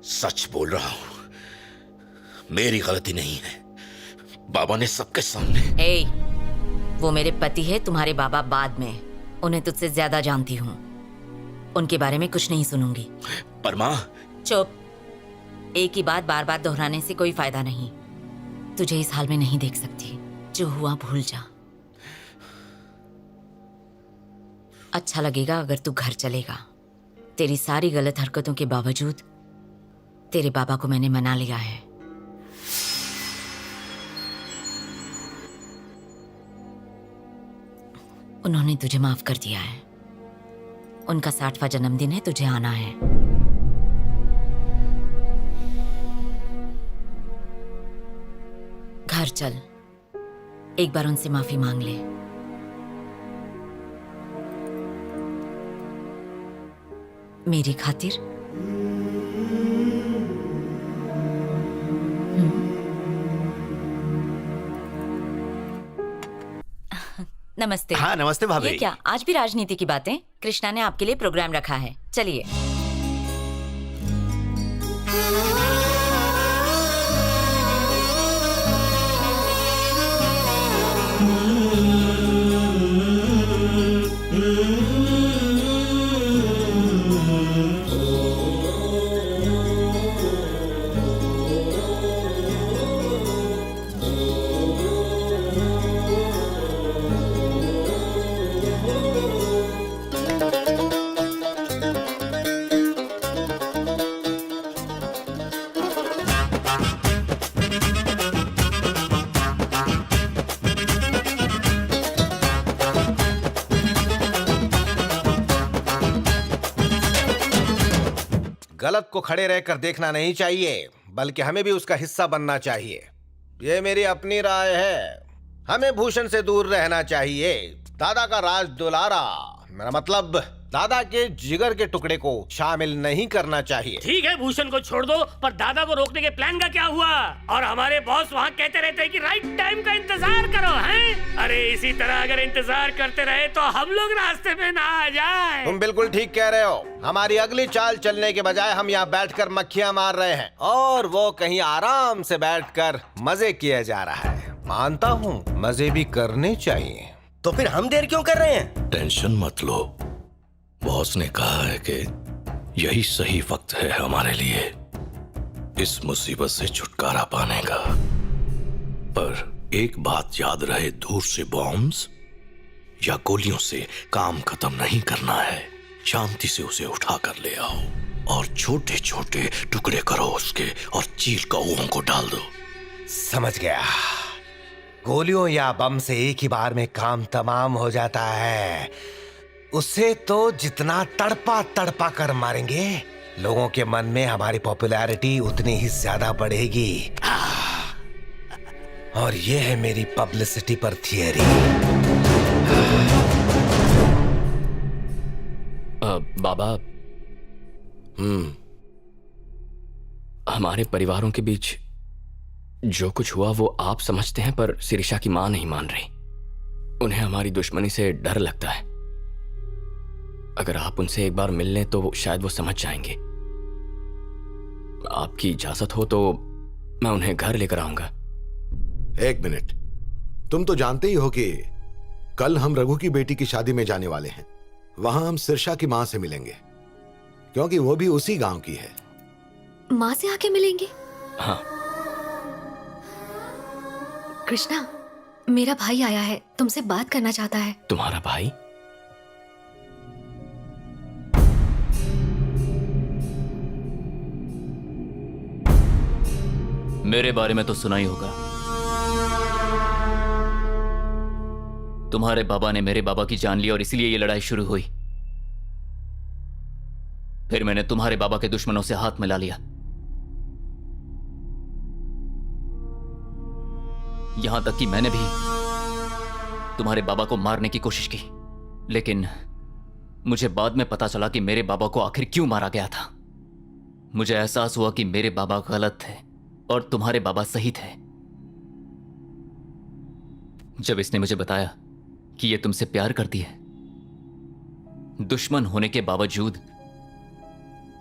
सच बोल रहा हूं, मेरी गलती नहीं है। बाबा ने सबके सामने। ए, वो मेरे पति है, तुम्हारे बाबा बाद में। उन्हें तुझसे ज्यादा जानती हूँ। उनके बारे में कुछ नहीं सुनूंगी। पर माँ। चुप। एक ही बात बार बार दोहराने से कोई फायदा नहीं। तुझे इस हाल में नहीं देख सकती। जो हुआ भूल जा। अच्छा लगेगा अगर तू घर चलेगा। तेरी सारी गलत हरकतों के बावजूद तेरे बाबा को मैंने मना लिया है। उन्होंने तुझे माफ कर दिया है। उनका 60वां जन्मदिन है, तुझे आना है। घर चल, एक बार उनसे माफी मांग ले। मेरी खातिर। नमस्ते। हाँ, नमस्ते भाभी। ये क्या, आज भी राजनीति की बातें? कृष्णा ने आपके लिए प्रोग्राम रखा है, चलिए। गलत को खड़े रहकर देखना नहीं चाहिए, बल्कि हमें भी उसका हिस्सा बनना चाहिए। ये मेरी अपनी राय है। हमें भूषण से दूर रहना चाहिए। दादा का राज दुलारा मेरा मतलब दादा के जिगर के टुकड़े को शामिल नहीं करना चाहिए। ठीक है, भूषण को छोड़ दो, पर दादा को रोकने के प्लान का क्या हुआ? और हमारे बॉस वहाँ कहते रहते हैं कि राइट टाइम का इंतजार करो, हैं? अरे इसी तरह अगर इंतजार करते रहे तो हम लोग रास्ते में ना आ जाए। तुम बिल्कुल ठीक कह रहे हो। हमारी अगली चाल चलने के बजाय हम यहाँ बैठकर मक्खियाँ मार रहे हैं और वो कहीं आराम से बैठकर मजे किया जा रहा है। मानता हूँ मजे भी करने चाहिए। तो फिर हम देर क्यों कर रहे हैं? टेंशन मत लो, बॉस ने कहा है कि यही सही वक्त है हमारे लिए इस मुसीबत से छुटकारा पाने का। पर एक बात याद रहे, दूर से बॉम्ब्स या गोलियों से काम खत्म नहीं करना है। शांति से उसे उठा कर ले आओ और छोटे छोटे टुकड़े करो उसके और चील कौओं को डाल दो। समझ गया। गोलियों या बम से एक ही बार में काम तमाम हो जाता है। उसे तो जितना तड़पा तड़पा कर मारेंगे, लोगों के मन में हमारी पॉपुलैरिटी उतनी ही ज्यादा बढ़ेगी। और ये है मेरी पब्लिसिटी पर थियरी। बाबा, हमारे परिवारों के बीच जो कुछ हुआ वो आप समझते हैं, पर शिरीषा की मां नहीं मान रही। उन्हें हमारी दुश्मनी से डर लगता है। अगर आप उनसे एक बार मिल लें तो शायद वो समझ जाएंगे। आपकी इजाजत हो तो मैं उन्हें घर लेकर आऊंगा। एक मिनट, तुम तो जानते ही हो कि कल हम रघु की बेटी की शादी में जाने वाले हैं। वहां हम शिरीषा की मां से मिलेंगे, क्योंकि वो भी उसी गांव की है। माँ से आके मिलेंगे? हाँ। कृष्णा, मेरा भाई आया है, तुमसे बात करना चाहता है। तुम्हारा भाई? मेरे बारे में तो सुना ही होगा। तुम्हारे बाबा ने मेरे बाबा की जान ली और इसलिए ये लड़ाई शुरू हुई। फिर मैंने तुम्हारे बाबा के दुश्मनों से हाथ मिला लिया। यहां तक कि मैंने भी तुम्हारे बाबा को मारने की कोशिश की, लेकिन मुझे बाद में पता चला कि मेरे बाबा को आखिर क्यों मारा गया था। मुझे एहसास हुआ कि मेरे बाबा गलत थे और तुम्हारे बाबा सही थे। जब इसने मुझे बताया कि ये तुमसे प्यार करती है, दुश्मन होने के बावजूद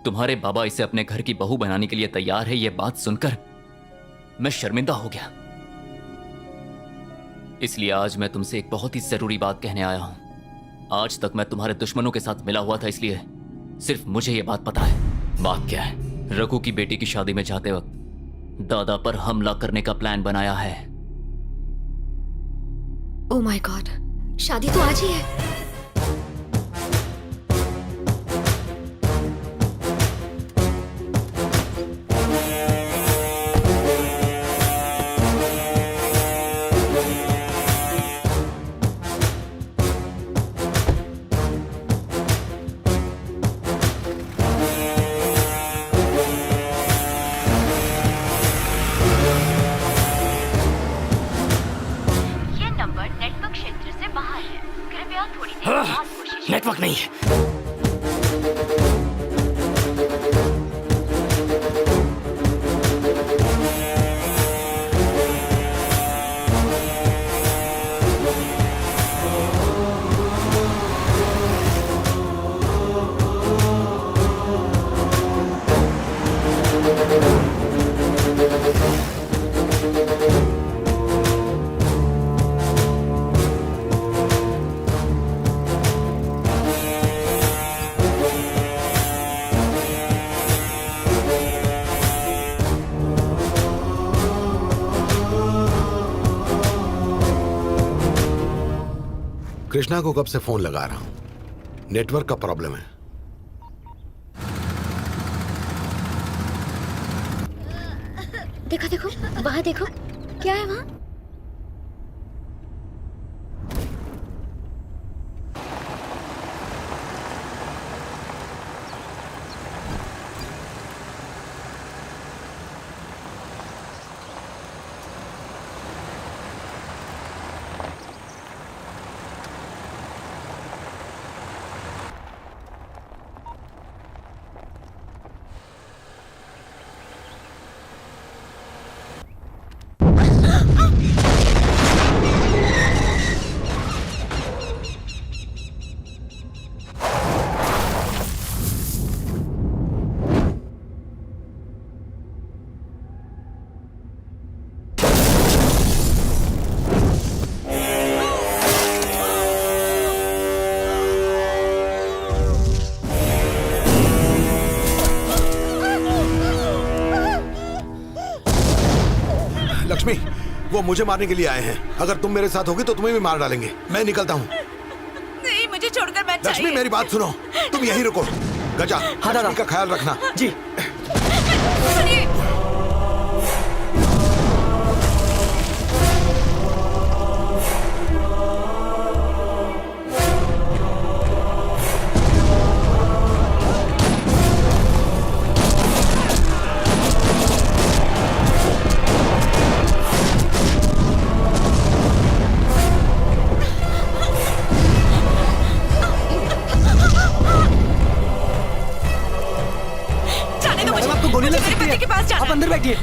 तुम्हारे बाबा इसे अपने घर की बहू बनाने के लिए तैयार है, यह बात सुनकर मैं शर्मिंदा हो गया। इसलिए आज मैं तुमसे एक बहुत ही जरूरी बात कहने आया हूं। आज तक मैं तुम्हारे दुश्मनों के साथ मिला हुआ था, इसलिए सिर्फ मुझे यह बात पता है। बात क्या है? रघु की बेटी की शादी में जाते वक्त दादा पर हमला करने का प्लान बनाया है। ओह माय गॉड, शादी तो आज ही है। नेटवर्क नहीं है। कृष्णा को कब से फोन लगा रहा हूं, नेटवर्क का प्रॉब्लम है। देखो देखो, वहां देखो, क्या है वहां? लक्ष्मी, वो मुझे मारने के लिए आए हैं। अगर तुम मेरे साथ होगी तो तुम्हें भी मार डालेंगे। मैं निकलता हूँ। नहीं, मुझे छोड़कर मत लक्ष्मी, मेरी बात सुनो, तुम यहीं रुको। गजा, लक्ष्मी का ख्याल रखना। जी। आप अंदर बैठिए।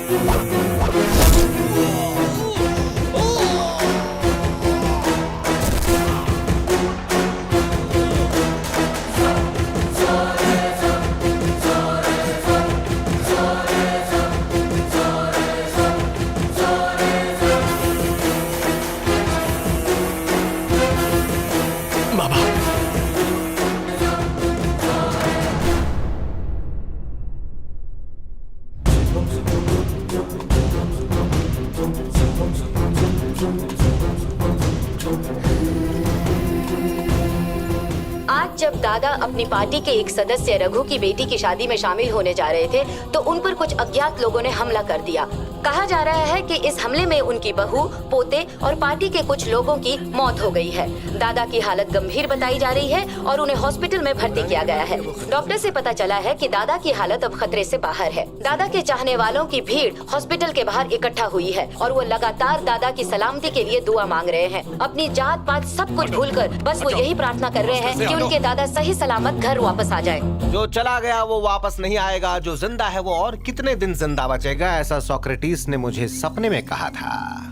आज जब दादा अपनी पार्टी के एक सदस्य रघु की बेटी की शादी में शामिल होने जा रहे थे तो उन पर कुछ अज्ञात लोगों ने हमला कर दिया। कहा जा रहा है कि इस हमले में उनकी बहू, पोते और पार्टी के कुछ लोगों की मौत हो गई है। दादा की हालत गंभीर बताई जा रही है और उन्हें हॉस्पिटल में भर्ती किया गया है। डॉक्टर से पता चला है कि दादा की हालत अब खतरे से बाहर है। दादा के चाहने वालों की भीड़ हॉस्पिटल के बाहर इकट्ठा हुई है और वो लगातार दादा की सलामती के लिए दुआ मांग रहे हैं। अपनी जात पात सब कुछ भूलकर बस वो यही प्रार्थना कर रहे हैं कि उनके दादा सही सलामत घर वापस आ जाए। जो चला गया वो वापस नहीं आएगा, जो जिंदा है वो और कितने दिन जिंदा बचेगा, ऐसा सोक्रेटिस ने मुझे सपने में कहा था।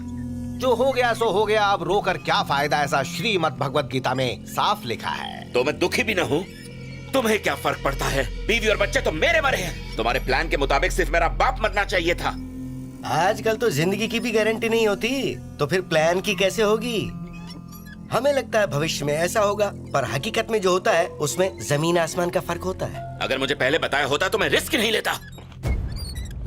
जो हो गया सो हो गया, अब रोकर क्या फायदा, ऐसा श्रीमद् भगवत गीता में साफ लिखा है। तो मैं दुखी भी न हूँ, तुम्हें क्या फर्क पड़ता है? बीवी और बच्चे तो मेरे मरे हैं। तुम्हारे प्लान के मुताबिक सिर्फ मेरा बाप मरना चाहिए था। आजकल तो जिंदगी की भी गारंटी नहीं होती, तो फिर प्लान की कैसे होगी? हमें लगता है भविष्य में ऐसा होगा, पर हकीकत में जो होता है उसमें जमीन आसमान का फर्क होता है। अगर मुझे पहले बताया होता तो मैं रिस्क नहीं लेता।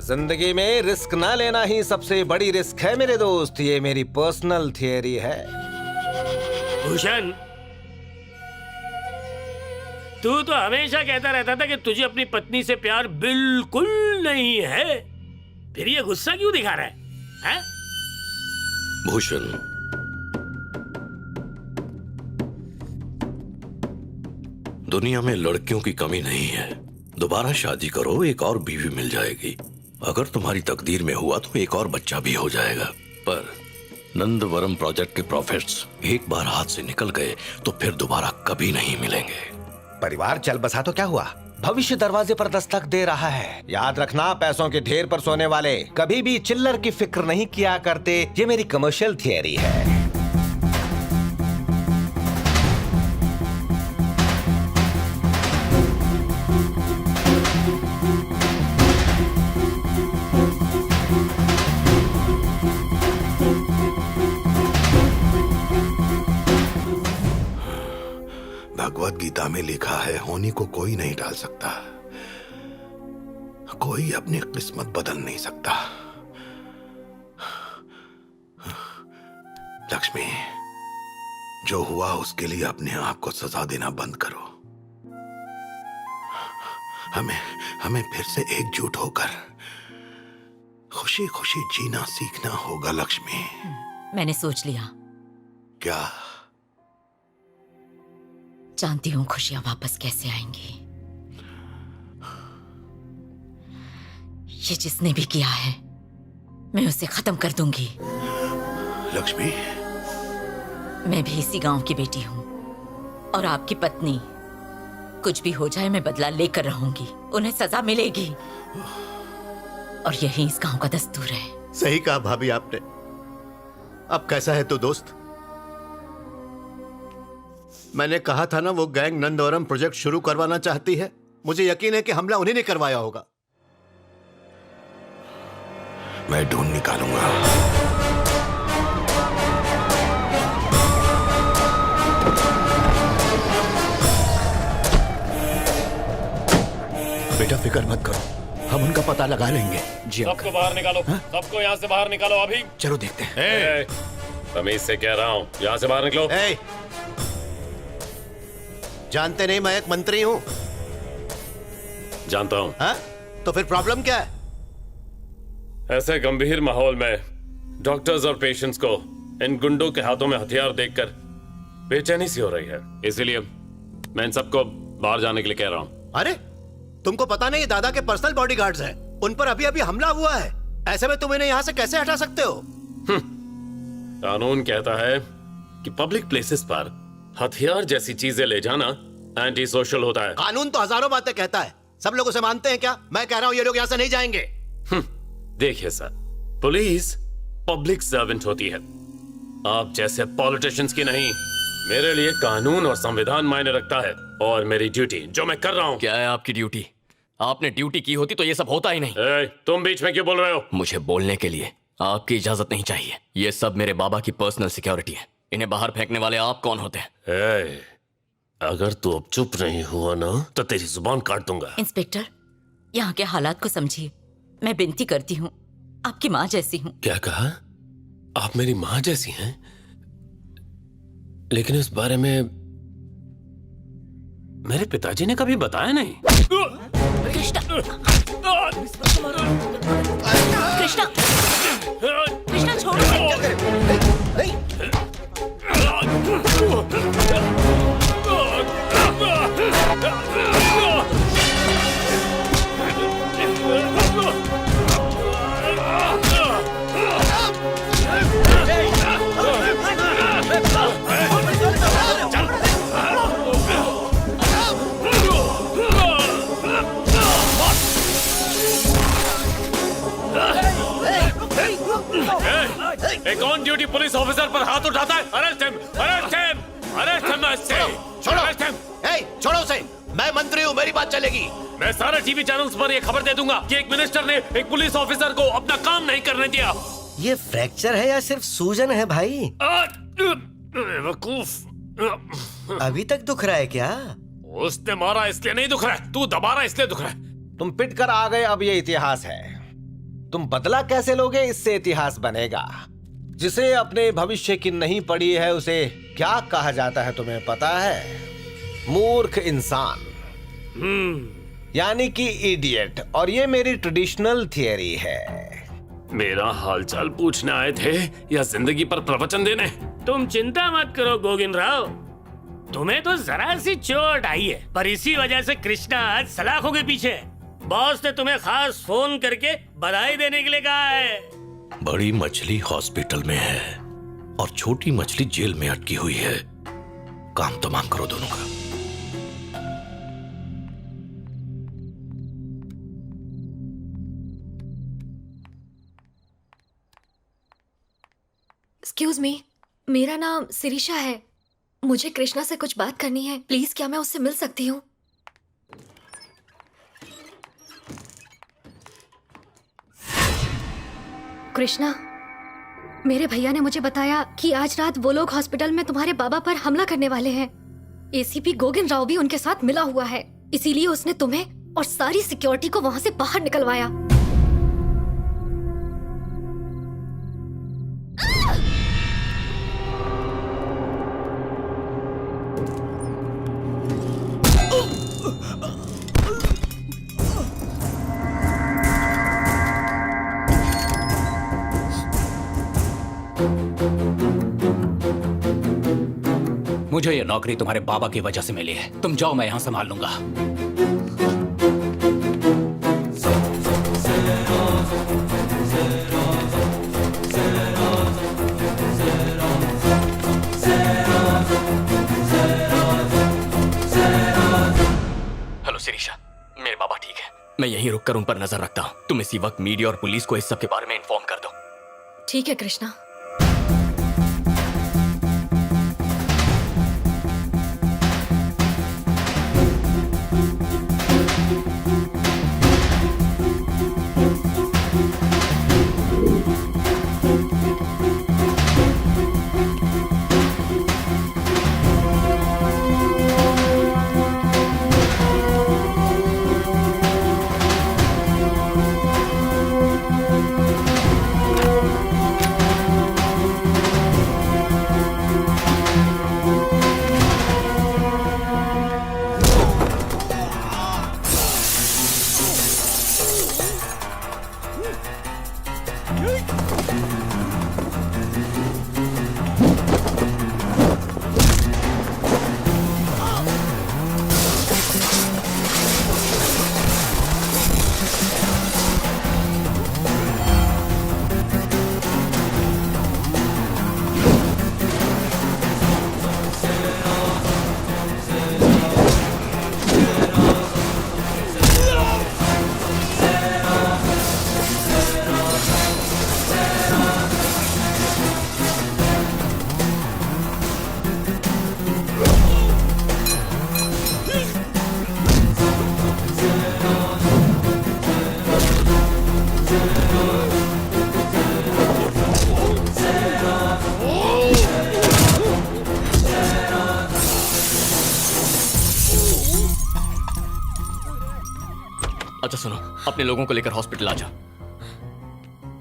जिंदगी में रिस्क ना लेना ही सबसे बड़ी रिस्क है मेरे दोस्त, ये मेरी पर्सनल थियरी है। भूषण, तू तो हमेशा कहता रहता था कि तुझे अपनी पत्नी से प्यार बिल्कुल नहीं है, फिर ये गुस्सा क्यों दिखा रहा है? भूषण, दुनिया में लड़कियों की कमी नहीं है। दोबारा शादी करो, एक और बीवी मिल जाएगी। अगर तुम्हारी तकदीर में हुआ तो एक और बच्चा भी हो जाएगा। पर नंदवरम प्रोजेक्ट के प्रॉफिट्स एक बार हाथ से निकल गए तो फिर दोबारा कभी नहीं मिलेंगे। परिवार चल बसा तो क्या हुआ, भविष्य दरवाजे पर दस्तक दे रहा है। याद रखना, पैसों के ढेर पर सोने वाले कभी भी चिल्लर की फिक्र नहीं किया करते। ये मेरी कमर्शियल थियरी है। भगवत गीता में लिखा है, होनी को कोई नहीं टाल सकता, कोई अपनी किस्मत बदल नहीं सकता। लक्ष्मी, जो हुआ उसके लिए अपने आप को सजा देना बंद करो। हमें फिर से एकजुट होकर खुशी खुशी जीना सीखना होगा। लक्ष्मी, मैंने सोच लिया। क्या? जानती हूँ खुशियां वापस कैसे आएंगी। ये जिसने भी किया है मैं उसे खत्म कर दूंगी। लक्ष्मी, मैं भी इसी गांव की बेटी हूँ और आपकी पत्नी। कुछ भी हो जाए मैं बदला लेकर रहूंगी, उन्हें सजा मिलेगी और यही इस गांव का दस्तूर है। सही कहा भाभी आपने। अब कैसा है तो दोस्त? मैंने कहा था ना, वो गैंग नंदवरम प्रोजेक्ट शुरू करवाना चाहती है। मुझे यकीन है कि हमला उन्हीं ने करवाया होगा। मैं ढूंढ निकालूंगा। बेटा फिक्र मत करो, हम उनका पता लगा लेंगे। जी सबको बाहर निकालो। सबको यहाँ से बाहर निकालो अभी। चलो देखते हैं। तमीज से कह रहा हूँ, यहाँ से बाहर निकलो। जानते नहीं मैं एक मंत्री हूँ? जानता हूँ। तो फिर प्रॉब्लम क्या है? ऐसे गंभीर माहौल में डॉक्टर्स और पेशेंट्स को इन गुंडों के हाथों में हथियार देखकर बेचैनी सी हो रही है, इसीलिए मैं इन सबको बाहर जाने के लिए कह रहा हूँ। अरे तुमको पता नहीं, दादा के पर्सनल बॉडीगार्ड्स हैं, उन पर अभी अभी हमला हुआ है। ऐसे में तुम इन्हें यहाँ से कैसे हटा सकते हो? कानून कहता है कि पब्लिक प्लेसेस पर हथियार जैसी चीजें ले जाना एंटी सोशल होता है। कानून तो हजारों बातें कहता है, सब लोग उसे मानते हैं क्या? मैं कह रहा हूँ ये लोग यहाँ से नहीं जाएंगे। देखिए सर, पुलिस पब्लिक सर्वेंट होती है, आप जैसे पॉलिटिशियंस की नहीं। मेरे लिए कानून और संविधान मायने रखता है, और मेरी ड्यूटी जो मैं कर रहा हूँ। क्या है आपकी ड्यूटी? आपने ड्यूटी की होती तो ये सब होता ही नहीं। तुम बीच में क्यों बोल रहे हो? मुझे बोलने के लिए आपकी इजाजत नहीं चाहिए। ये सब मेरे बाबा की पर्सनल सिक्योरिटी है। इन्हें बाहर फेंकने वाले आप कौन होते हैं? अगर तू अब चुप नहीं हुआ ना तो तेरी जुबान काट दूंगा। इंस्पेक्टर, यहाँ के हालात को समझिए। मैं विनती करती हूँ, आपकी माँ जैसी हूँ। क्या कहा? आप मेरी माँ जैसी हैं? लेकिन इस बारे में मेरे पिताजी ने कभी बताया नहीं। कृष्णा, कृष्णा, कृष्णा छोड़ दे। एक ऑन ड्यूटी पुलिस ऑफिसर पर हाथ उठाता है। Arrest him, arrest him, arrest him, arrest him. छोड़ो, छोड़ो उसे। मैं मंत्री हूँ, मेरी बात चलेगी। मैं सारे टीवी चैनल्स पर ये खबर दे दूंगा कि एक मिनिस्टर ने एक पुलिस ऑफिसर को अपना काम नहीं करने दिया। ये फ्रैक्चर है या सिर्फ सूजन है भाई? बेवकूफ। अभी तक दुख रहा है क्या? उसने मारा इसलिए नहीं दुख रहा है, तू दबा रहा इसलिए दुख रहा है। तुम पिट कर आ गए, अब ये इतिहास है। तुम बदला कैसे लोगे, इससे इतिहास बनेगा। जिसे अपने भविष्य की नहीं पड़ी है उसे क्या कहा जाता है तुम्हें पता है? मूर्ख इंसान, यानी कि इडियट। और ये मेरी ट्रेडिशनल थियरी है। मेरा हालचाल पूछने आए थे या जिंदगी पर प्रवचन देने? तुम चिंता मत करो गोविंद राव, तुम्हें तो जरा सी चोट आई है, पर इसी वजह से कृष्णा आज सलाखों के पीछे है। बॉस ने तुम्हें खास फोन करके बधाई देने के लिए कहा है। बड़ी मछली हॉस्पिटल में है और छोटी मछली जेल में अटकी हुई है। काम तो मांग करो दोनों का। एक्सक्यूज मी, मेरा नाम सिरिशा है। मुझे कृष्णा से कुछ बात करनी है। प्लीज, क्या मैं उससे मिल सकती हूँ? कृष्णा, मेरे भैया ने मुझे बताया कि आज रात वो लोग हॉस्पिटल में तुम्हारे बाबा पर हमला करने वाले हैं। एसीपी गोविंद राव भी उनके साथ मिला हुआ है, इसीलिए उसने तुम्हें और सारी सिक्योरिटी को वहां से बाहर निकलवाया। मुझे ये नौकरी तुम्हारे बाबा की वजह से मिली है। तुम जाओ, मैं यहां संभाल लूंगा। हेलो शिरीषा, मेरे बाबा ठीक है। मैं यहीं रुककर उन पर नजर रखता हूँ। तुम इसी वक्त मीडिया और पुलिस को इस सब के बारे में इन्फॉर्म कर दो। ठीक है कृष्णा। अपने लोगों को लेकर हॉस्पिटल आ जा।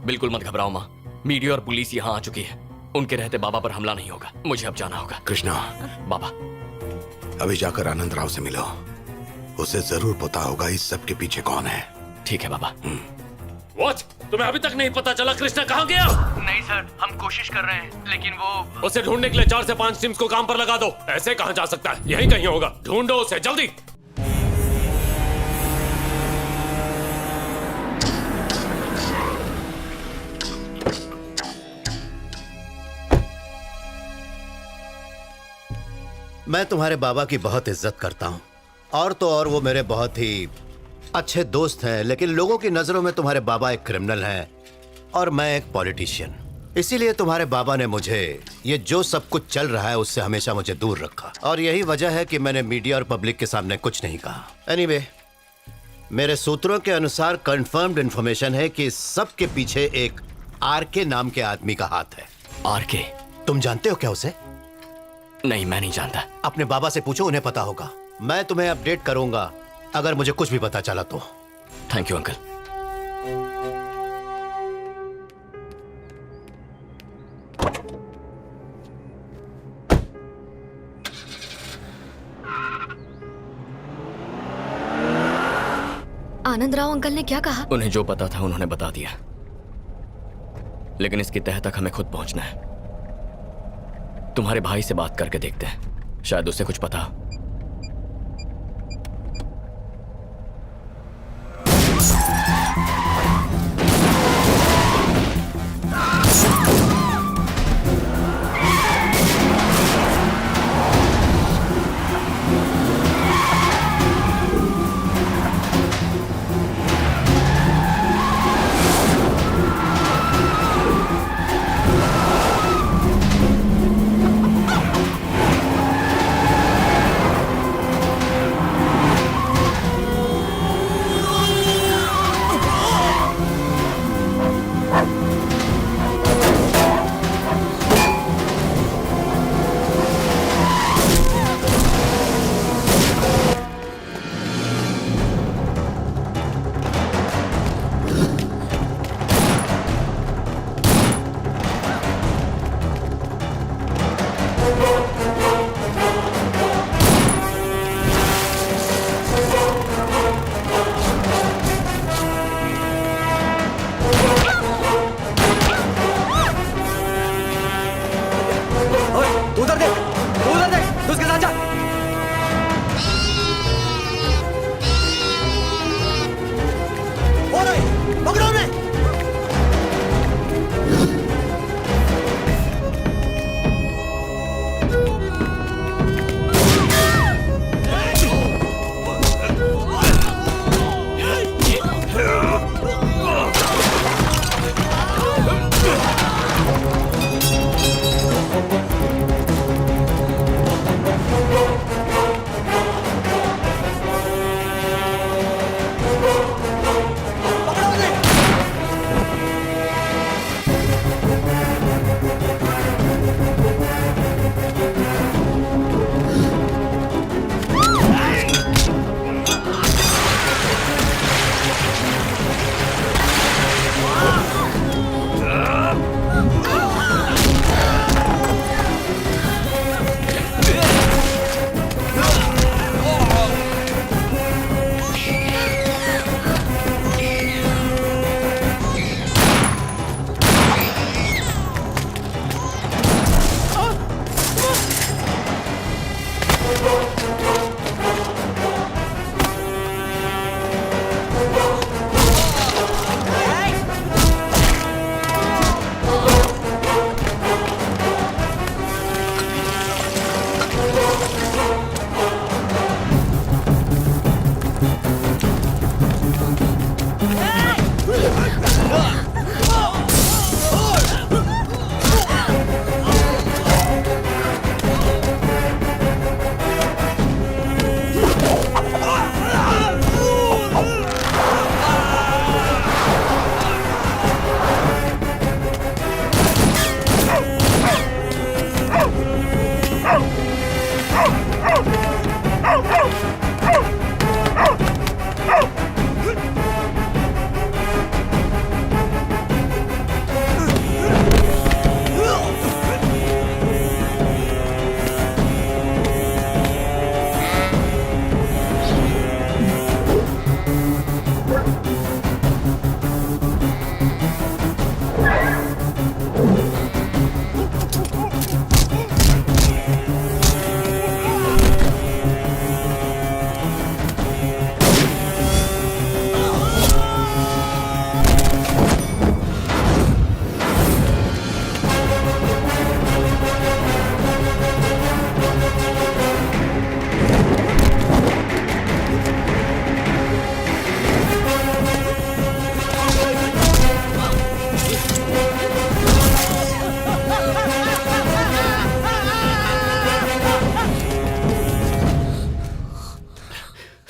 बिल्कुल मत घबराओ माँ, मीडिया और पुलिस यहाँ आ चुकी है। उनके रहते बाबा पर हमला नहीं होगा। मुझे अब जाना होगा। कृष्णा, बाबा अभी जाकर आनंद राव से मिलो। उसे जरूर पता होगा इस सब के पीछे कौन है। ठीक है बाबा। वॉच, तुम्हें अभी तक नहीं पता चला कृष्णा कहाँ गया? नहीं सर, हम कोशिश कर रहे हैं, लेकिन वो उसे ढूंढने के लिए 4 से 5 टीम्स को काम पर लगा दो। ऐसे कहाँ जा सकता है? यहीं कहीं होगा। ढूंढो उसे जल्दी। मैं तुम्हारे बाबा की बहुत इज्जत करता हूँ, और तो और वो मेरे बहुत ही अच्छे दोस्त हैं, लेकिन लोगों की नजरों में तुम्हारे बाबा एक क्रिमिनल हैं और मैं एक पॉलिटिशियन। इसीलिए तुम्हारे बाबा ने मुझे ये जो सब कुछ चल रहा है उससे हमेशा मुझे दूर रखा, और यही वजह है कि मैंने मीडिया और पब्लिक के सामने कुछ नहीं कहा। एनीवे, मेरे सूत्रों के अनुसार कंफर्म्ड इंफॉर्मेशन है कि सब के पीछे एक आरके नाम के आदमी का हाथ है। आरके? तुम जानते हो क्या उसे? नहीं, मैं नहीं जानता। अपने बाबा से पूछो, उन्हें पता होगा। मैं तुम्हें अपडेट करूंगा अगर मुझे कुछ भी पता चला तो। Thank you uncle. Anand Rao uncle ने क्या कहा? उन्हें जो पता था उन्होंने बता दिया, लेकिन इसकी तह तक हमें खुद पहुंचना है। तुम्हारे भाई से बात करके देखते हैं, शायद उसे कुछ पता।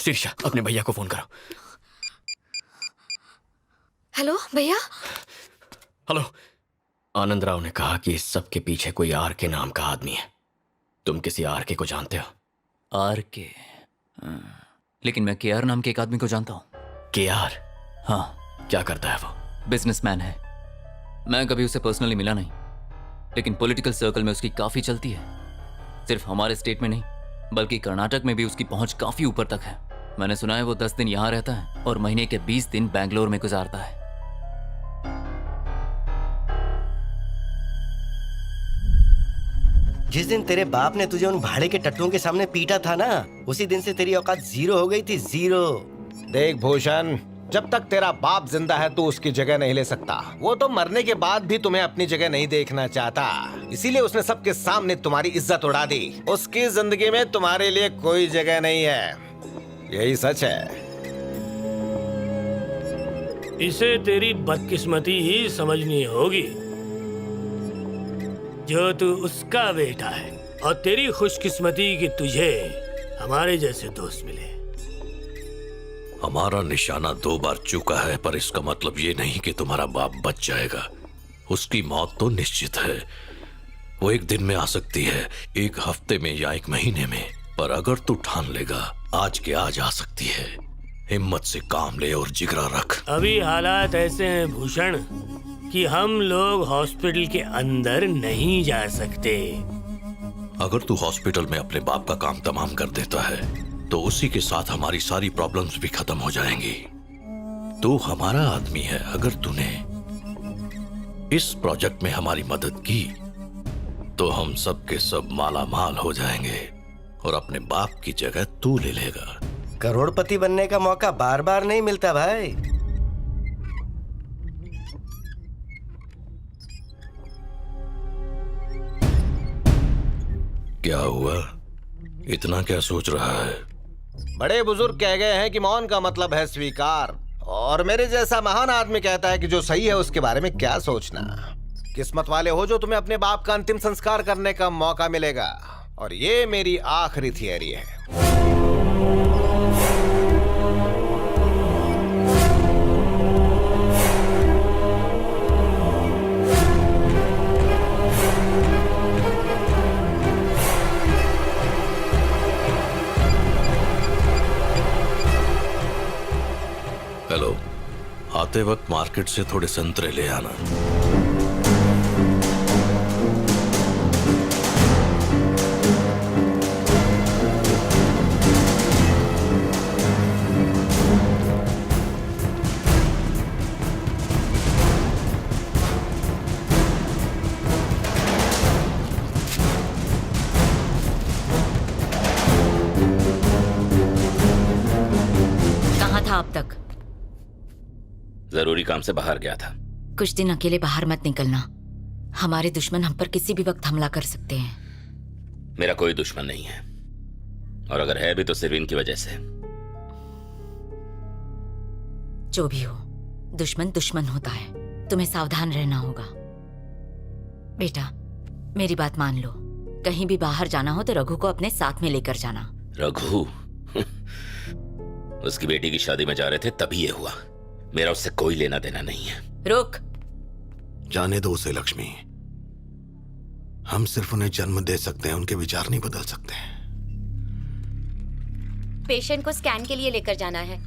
शीर्षा, अपने भैया को फोन करो। हेलो भैया। हेलो। आनंद राव ने कहा कि इस सब के पीछे कोई आर के नाम का आदमी है। तुम किसी आर के को जानते हो? आर के? लेकिन मैं केआर नाम के एक आदमी को जानता हूँ। केआर? हाँ। क्या करता है वो? बिजनेसमैन है। मैं कभी उसे पर्सनली मिला नहीं, लेकिन पॉलिटिकल सर्कल में उसकी काफी चलती है। सिर्फ हमारे स्टेट में नहीं, बल्कि कर्नाटक में भी उसकी पहुंच काफी ऊपर तक है। मैंने सुना है वो 10 दिन यहाँ रहता है और महीने के 20 दिन बैंगलोर में गुजारता है। जिस दिन तेरे बाप ने तुझे उन भाड़े के टट्टुओं के सामने पीटा था ना, उसी दिन से तेरी औकात जीरो हो गई थी, जीरो। देख भूषण, जब तक तेरा बाप जिंदा है तू उसकी जगह नहीं ले सकता। वो तो मरने के बाद भी तुम्हें अपनी जगह नहीं देखना चाहता, इसीलिए उसने सबके सामने तुम्हारी इज्जत उड़ा दी। उसकी जिंदगी में तुम्हारे लिए कोई जगह नहीं है, यही सच है। इसे तेरी बदकिस्मती ही समझनी होगी जो तू उसका बेटा है, और तेरी खुशकिस्मती कि तुझे हमारे जैसे दोस्त मिले। हमारा निशाना 2 बार चुका है, पर इसका मतलब ये नहीं कि तुम्हारा बाप बच जाएगा। उसकी मौत तो निश्चित है। वो एक दिन में आ सकती है, 1 हफ्ते में या 1 महीने में, पर अगर तू ठान लेगा आज के आज आ सकती है। हिम्मत से काम ले और जिगरा रख। अभी हालात ऐसे हैं भूषण कि हम लोग हॉस्पिटल के अंदर नहीं जा सकते। अगर तू हॉस्पिटल में अपने बाप का काम तमाम कर देता है तो उसी के साथ हमारी सारी प्रॉब्लम्स भी खत्म हो जाएंगी। तू हमारा आदमी है। अगर तूने इस प्रोजेक्ट में हमारी मदद की तो हम सब के सब माला माल हो जाएंगे और अपने बाप की जगह तू ले लेगा। करोड़पति बनने का मौका बार बार नहीं मिलता भाई। क्या हुआ? इतना क्या सोच रहा है? बड़े बुजुर्ग कह गए हैं कि मौन का मतलब है स्वीकार, और मेरे जैसा महान आदमी कहता है कि जो सही है उसके बारे में क्या सोचना। किस्मत वाले हो जो तुम्हें अपने बाप का अंतिम संस्कार करने का मौका मिलेगा, और ये मेरी आखिरी थियरी है। हेलो, आते वक्त मार्केट से थोड़े संतरे ले आना। कहाँ था अब तक? जरूरी काम से बाहर गया था। कुछ दिन अकेले बाहर मत निकलना। हमारे दुश्मन हम पर किसी भी वक्त हमला कर सकते हैं। मेरा कोई दुश्मन नहीं है, और अगर है भी तो सिर्फ इनकी वजह से। जो भी हो, दुश्मन दुश्मन होता है। तुम्हें सावधान रहना होगा। बेटा, मेरी बात मान लो। कहीं भी बाहर जाना हो तो रघु को अपने साथ में लेकर जाना। रघु? उसकी बेटी की शादी में जा रहे थे तभी ये हुआ। मेरा उससे कोई लेना देना नहीं है। रुक। जाने दो उसे लक्ष्मी। हम सिर्फ उन्हें जन्म दे सकते हैं, उनके विचार नहीं बदल सकते। पेशेंट को स्कैन के लिए लेकर जाना है।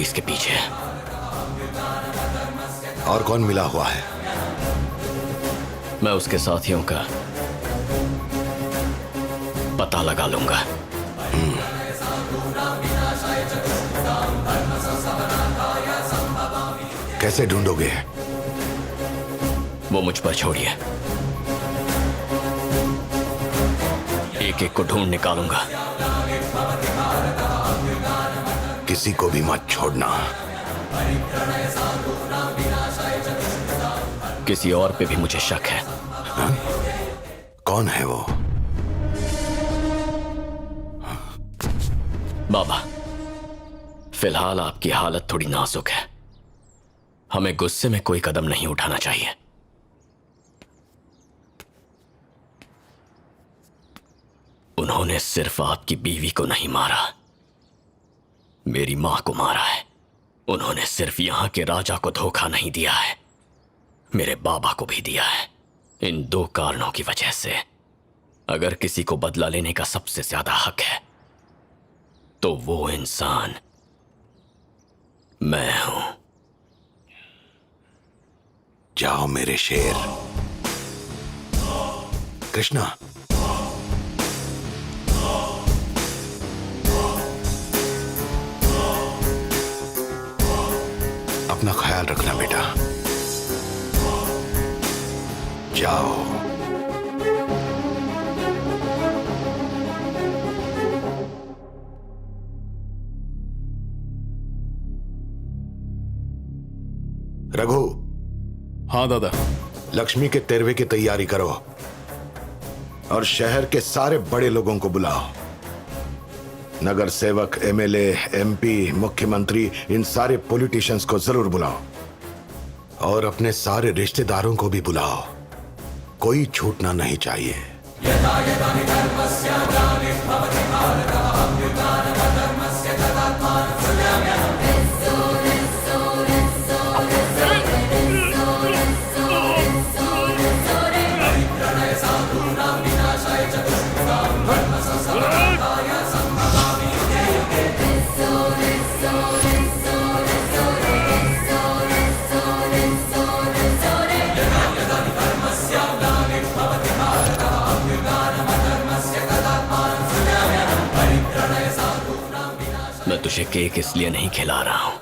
भी इसके पीछे है। और कौन मिला हुआ है? मैं उसके साथियों का पता लगा लूंगा। कैसे ढूंढोगे? वो मुझ पर छोड़िए, एक एक को ढूंढ निकालूंगा। किसी को भी मत छोड़ना। किसी और पे भी मुझे शक है। हाँ? कौन है वो? बाबा, फिलहाल आपकी हालत थोड़ी नाजुक है। हमें गुस्से में कोई कदम नहीं उठाना चाहिए। उन्होंने सिर्फ आपकी बीवी को नहीं मारा, मेरी मां को मारा है। उन्होंने सिर्फ यहां के राजा को धोखा नहीं दिया है, मेरे बाबा को भी दिया है। इन दो कारणों की वजह से अगर किसी को बदला लेने का सबसे ज्यादा हक है तो वो इंसान मैं हूं। जाओ मेरे शेर। कृष्णा, अपना ख्याल रखना बेटा। जाओ। रघु। हाँ दादा। लक्ष्मी के तेरवे की तैयारी करो और शहर के सारे बड़े लोगों को बुलाओ। नगर सेवक, एमएलए, एमपी, मुख्यमंत्री, इन सारे पॉलिटिशियंस को जरूर बुलाओ और अपने सारे रिश्तेदारों को भी बुलाओ। कोई छूटना नहीं चाहिए। मैं तुझे केक इसलिए नहीं खिला रहा हूं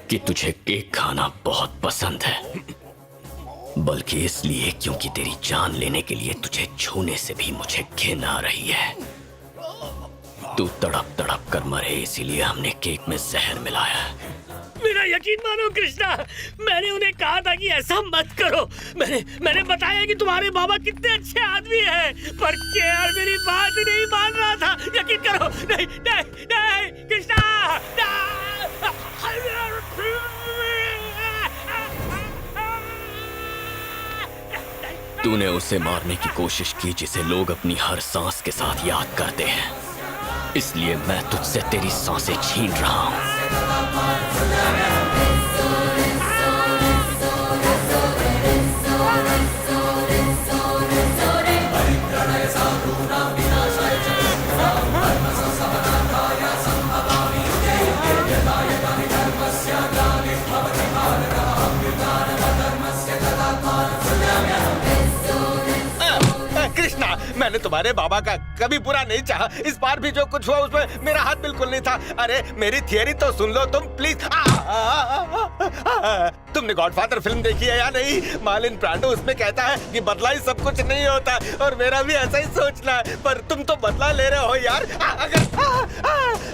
कि तुझे केक खाना बहुत पसंद है, बल्कि इसलिए क्योंकि तेरी जान लेने के लिए तुझे छूने से भी मुझे घिन आ रही है। तू तड़प तड़प कर मरे, इसीलिए हमने केक में जहर मिलाया है। मेरा यकीन मानो कृष्णा, मैंने उन्हें कहा था कि ऐसा मत करो। मैंने बताया कि तुम्हारे बाबा कितने अच्छे आदमी हैं, पर केआर मेरी बात ही नहीं मान रहा था। यकीन करो। नहीं नहीं नहीं कृष्णा, तूने उसे मारने की कोशिश की जिसे लोग अपनी हर सांस के साथ याद करते हैं, इसलिए मैं तुझसे तेरी सांसें छीन रहा हूं। कृष्णा, मैंने तुम्हारे बाबा का कभी बुरा नहीं चाहा। इस बार भी जो कुछ हुआ उसमें मेरा हाथ बिल्कुल नहीं था। अरे मेरी थियरी तो सुन लो तुम प्लीज। तुमने गॉडफादर फिल्म देखी है या नहीं? मार्लिन ब्रांडो उसमें कहता है कि बदला ही सब कुछ नहीं होता, और मेरा भी ऐसा ही सोचना है। पर तुम तो बदला ले रहे हो यार।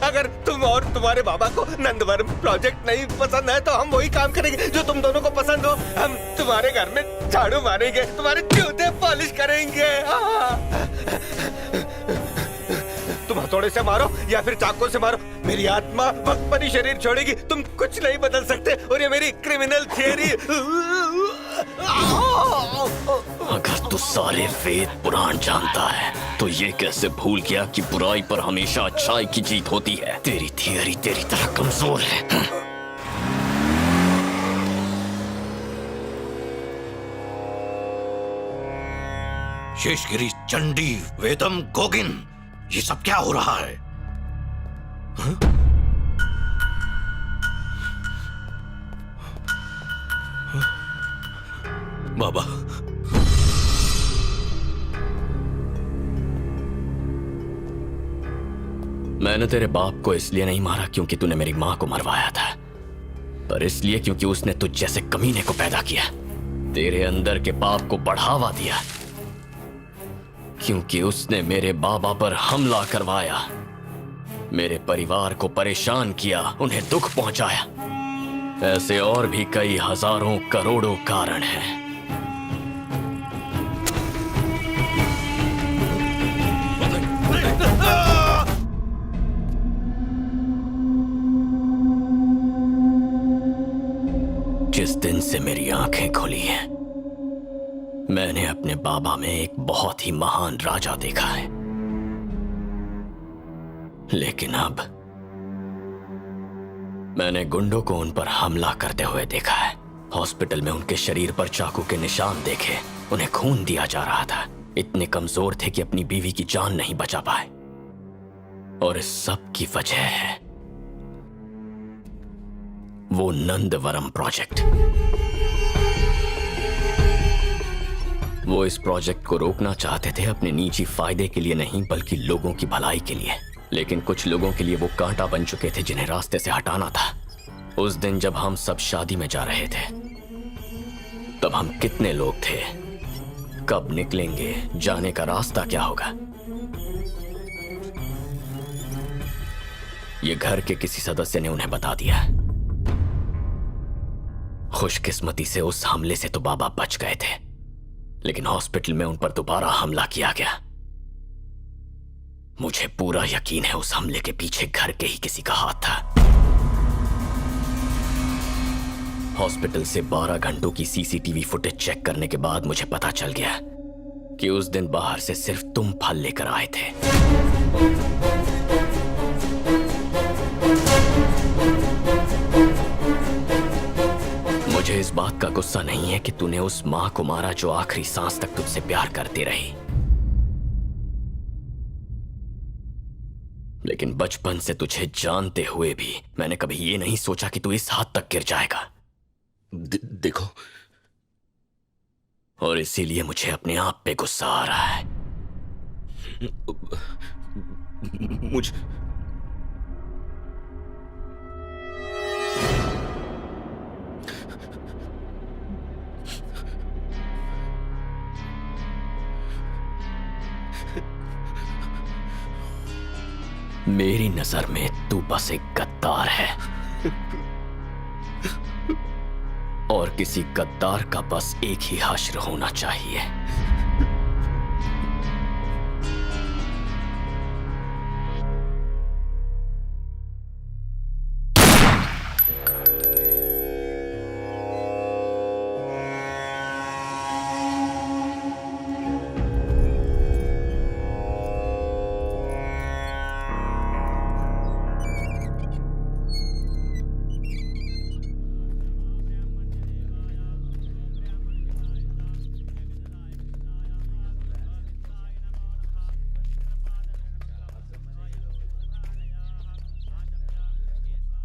अगर तुम और तुम्हारे बाबा को नंदवरम प्रोजेक्ट नहीं पसंद है तो हम वही काम करेंगे जो तुम दोनों को पसंद हो। हम तुम्हारे घर में झाड़ू मारेंगे, तुम्हारे जूते पॉलिश करेंगे। तुम हथौड़े से मारो या फिर चाकू से मारो, मेरी आत्मा वक्त पर ही शरीर छोड़ेगी। तुम कुछ नहीं बदल सकते, और ये मेरी क्रिमिनल थियरी। अगर तू सारे वेद पुराण जानता है तो ये कैसे भूल गया कि बुराई पर हमेशा अच्छाई की जीत होती है? तेरी थियरी तेरी तरह कमजोर है। शेषगिरी, चंडी, वेदम, गोगिन, ये सब क्या हो रहा है? बाबा, मैंने तेरे बाप को इसलिए नहीं मारा क्योंकि तूने मेरी मां को मरवाया था, पर इसलिए क्योंकि उसने तुझ जैसे कमीने को पैदा किया, तेरे अंदर के पाप को बढ़ावा दिया, क्योंकि उसने मेरे बाबा पर हमला करवाया, मेरे परिवार को परेशान किया, उन्हें दुख पहुंचाया। ऐसे और भी कई हजारों करोड़ों कारण हैं। जिस दिन से मेरी आंखें खुली हैं, मैंने अपने बाबा में एक बहुत ही महान राजा देखा है, लेकिन अब मैंने गुंडों को उन पर हमला करते हुए देखा है। हॉस्पिटल में उनके शरीर पर चाकू के निशान देखे, उन्हें खून दिया जा रहा था, इतने कमजोर थे कि अपनी बीवी की जान नहीं बचा पाए। और इस सब की वजह है वो नंदवरम प्रोजेक्ट। वो इस प्रोजेक्ट को रोकना चाहते थे, अपने निजी फायदे के लिए नहीं बल्कि लोगों की भलाई के लिए। लेकिन कुछ लोगों के लिए वो कांटा बन चुके थे जिन्हें रास्ते से हटाना था। उस दिन जब हम सब शादी में जा रहे थे, तब हम कितने लोग थे, कब निकलेंगे, जाने का रास्ता क्या होगा। ये घर के किसी सदस्य ने उन्हें बता दिया। खुशकिस्मती से उस हमले से तो बाबा बच गए थे, लेकिन हॉस्पिटल में उन पर दोबारा हमला किया गया। मुझे पूरा यकीन है उस हमले के पीछे घर के ही किसी का हाथ था। हॉस्पिटल से 12 घंटों की सीसीटीवी फुटेज चेक करने के बाद मुझे पता चल गया कि उस दिन बाहर से सिर्फ तुम फल लेकर आए थे। मुझे इस बात का गुस्सा नहीं है कि तूने उस मां को मारा जो आखिरी सांस तक तुझसे प्यार करती रही, लेकिन बचपन से तुझे जानते हुए भी मैंने कभी ये नहीं सोचा कि तू इस हद तक गिर जाएगा। देखो, और इसीलिए मुझे अपने आप पे गुस्सा आ रहा है। मेरी नजर में तू बस एक गद्दार है, और किसी गद्दार का बस एक ही हश्र होना चाहिए।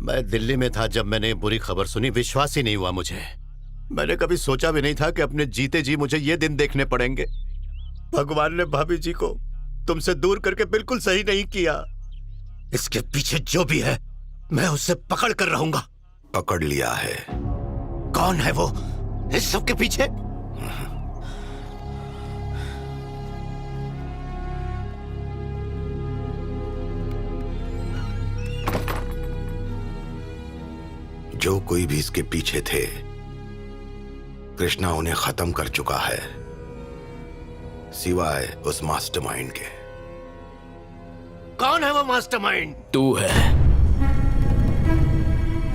मैं दिल्ली में था जब मैंने बुरी खबर सुनी, विश्वास ही नहीं हुआ मुझे। मैंने कभी सोचा भी नहीं था कि अपने जीते जी मुझे ये दिन देखने पड़ेंगे। भगवान ने भाभी जी को तुमसे दूर करके बिल्कुल सही नहीं किया। इसके पीछे जो भी है मैं उससे पकड़ कर रहूंगा। पकड़ लिया है। कौन है वो इस सब के पीछे? जो कोई भी इसके पीछे थे, कृष्णा उन्हें खत्म कर चुका है, सिवाय उस मास्टरमाइंड के। कौन है वो मास्टरमाइंड? तू है।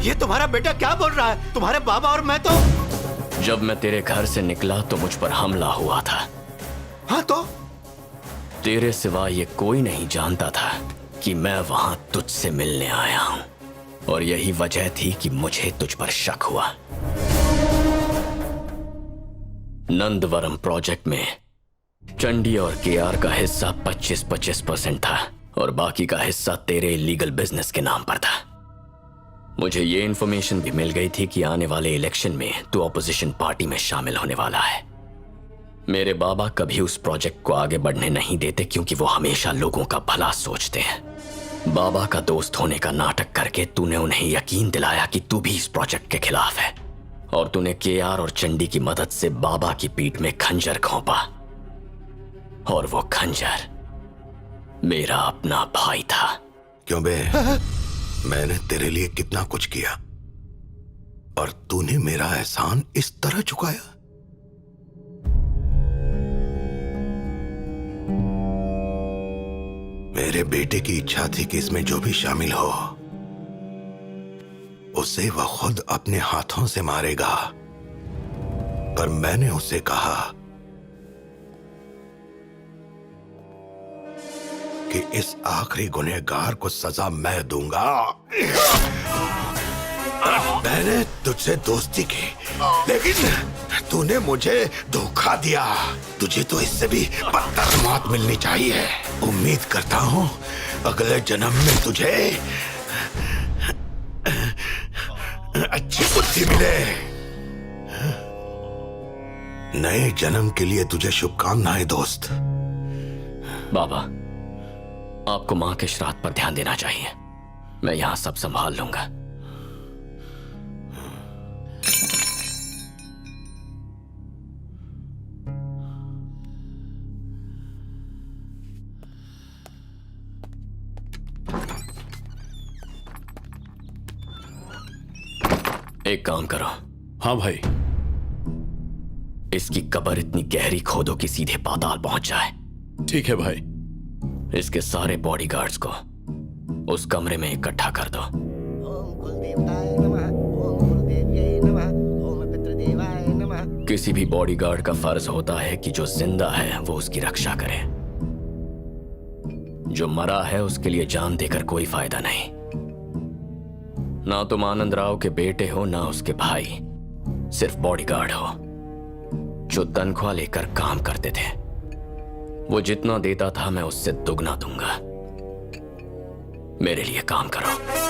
ये तुम्हारा बेटा क्या बोल रहा है? तुम्हारे बाबा और मैं तो। जब मैं तेरे घर से निकला तो मुझ पर हमला हुआ था। हाँ तो? तेरे सिवा ये कोई नहीं जानता था कि मैं वहां तुझसे मिलने आया हूं, और यही वजह थी कि मुझे तुझ पर शक हुआ। नंदवरम प्रोजेक्ट में चंडी और केआर का हिस्सा 25-25% था, और बाकी का हिस्सा तेरे इलीगल बिजनेस के नाम पर था। मुझे ये इन्फॉर्मेशन भी मिल गई थी कि आने वाले इलेक्शन में तू ऑपोजिशन पार्टी में शामिल होने वाला है। मेरे बाबा कभी उस प्रोजेक्ट को आगे बढ़ने नहीं देते क्योंकि वो हमेशा लोगों का भला सोचते हैं। बाबा का दोस्त होने का नाटक करके तूने उन्हें यकीन दिलाया कि तू भी इस प्रोजेक्ट के खिलाफ है, और तूने केआर और चंडी की मदद से बाबा की पीठ में खंजर घोंपा, और वो खंजर मेरा अपना भाई था। क्यों बे? मैंने तेरे लिए कितना कुछ किया और तूने मेरा एहसान इस तरह चुकाया। मेरे बेटे की इच्छा थी कि इसमें जो भी शामिल हो उसे वह खुद अपने हाथों से मारेगा, पर मैंने उसे कहा कि इस आखिरी गुनहगार को सजा मैं दूंगा। मैंने तुझसे दोस्ती की, लेकिन तूने मुझे धोखा दिया। तुझे तो इससे भी बदतर मौत मिलनी चाहिए। उम्मीद करता हूँ अगले जन्म में तुझे अच्छी बुद्धि मिले। नए जन्म के लिए तुझे शुभकामनाएं दोस्त। बाबा, आपको मां के श्राद्ध पर ध्यान देना चाहिए। मैं यहां सब संभाल लूंगा। एक काम करो। हाँ भाई। इसकी कब्र इतनी गहरी खोदो कि सीधे पाताल पहुंच जाए। ठीक है भाई। इसके सारे बॉडीगार्ड्स को उस कमरे में इकट्ठा कर दो। किसी भी बॉडीगार्ड का फर्ज होता है कि जो जिंदा है वो उसकी रक्षा करे। जो मरा है उसके लिए जान देकर कोई फायदा नहीं। ना तुम आनंद राव के बेटे हो ना उसके भाई, सिर्फ बॉडीगार्ड हो जो तनख्वाह लेकर काम करते थे। वो जितना देता था मैं उससे दुगना दूंगा। मेरे लिए काम करो।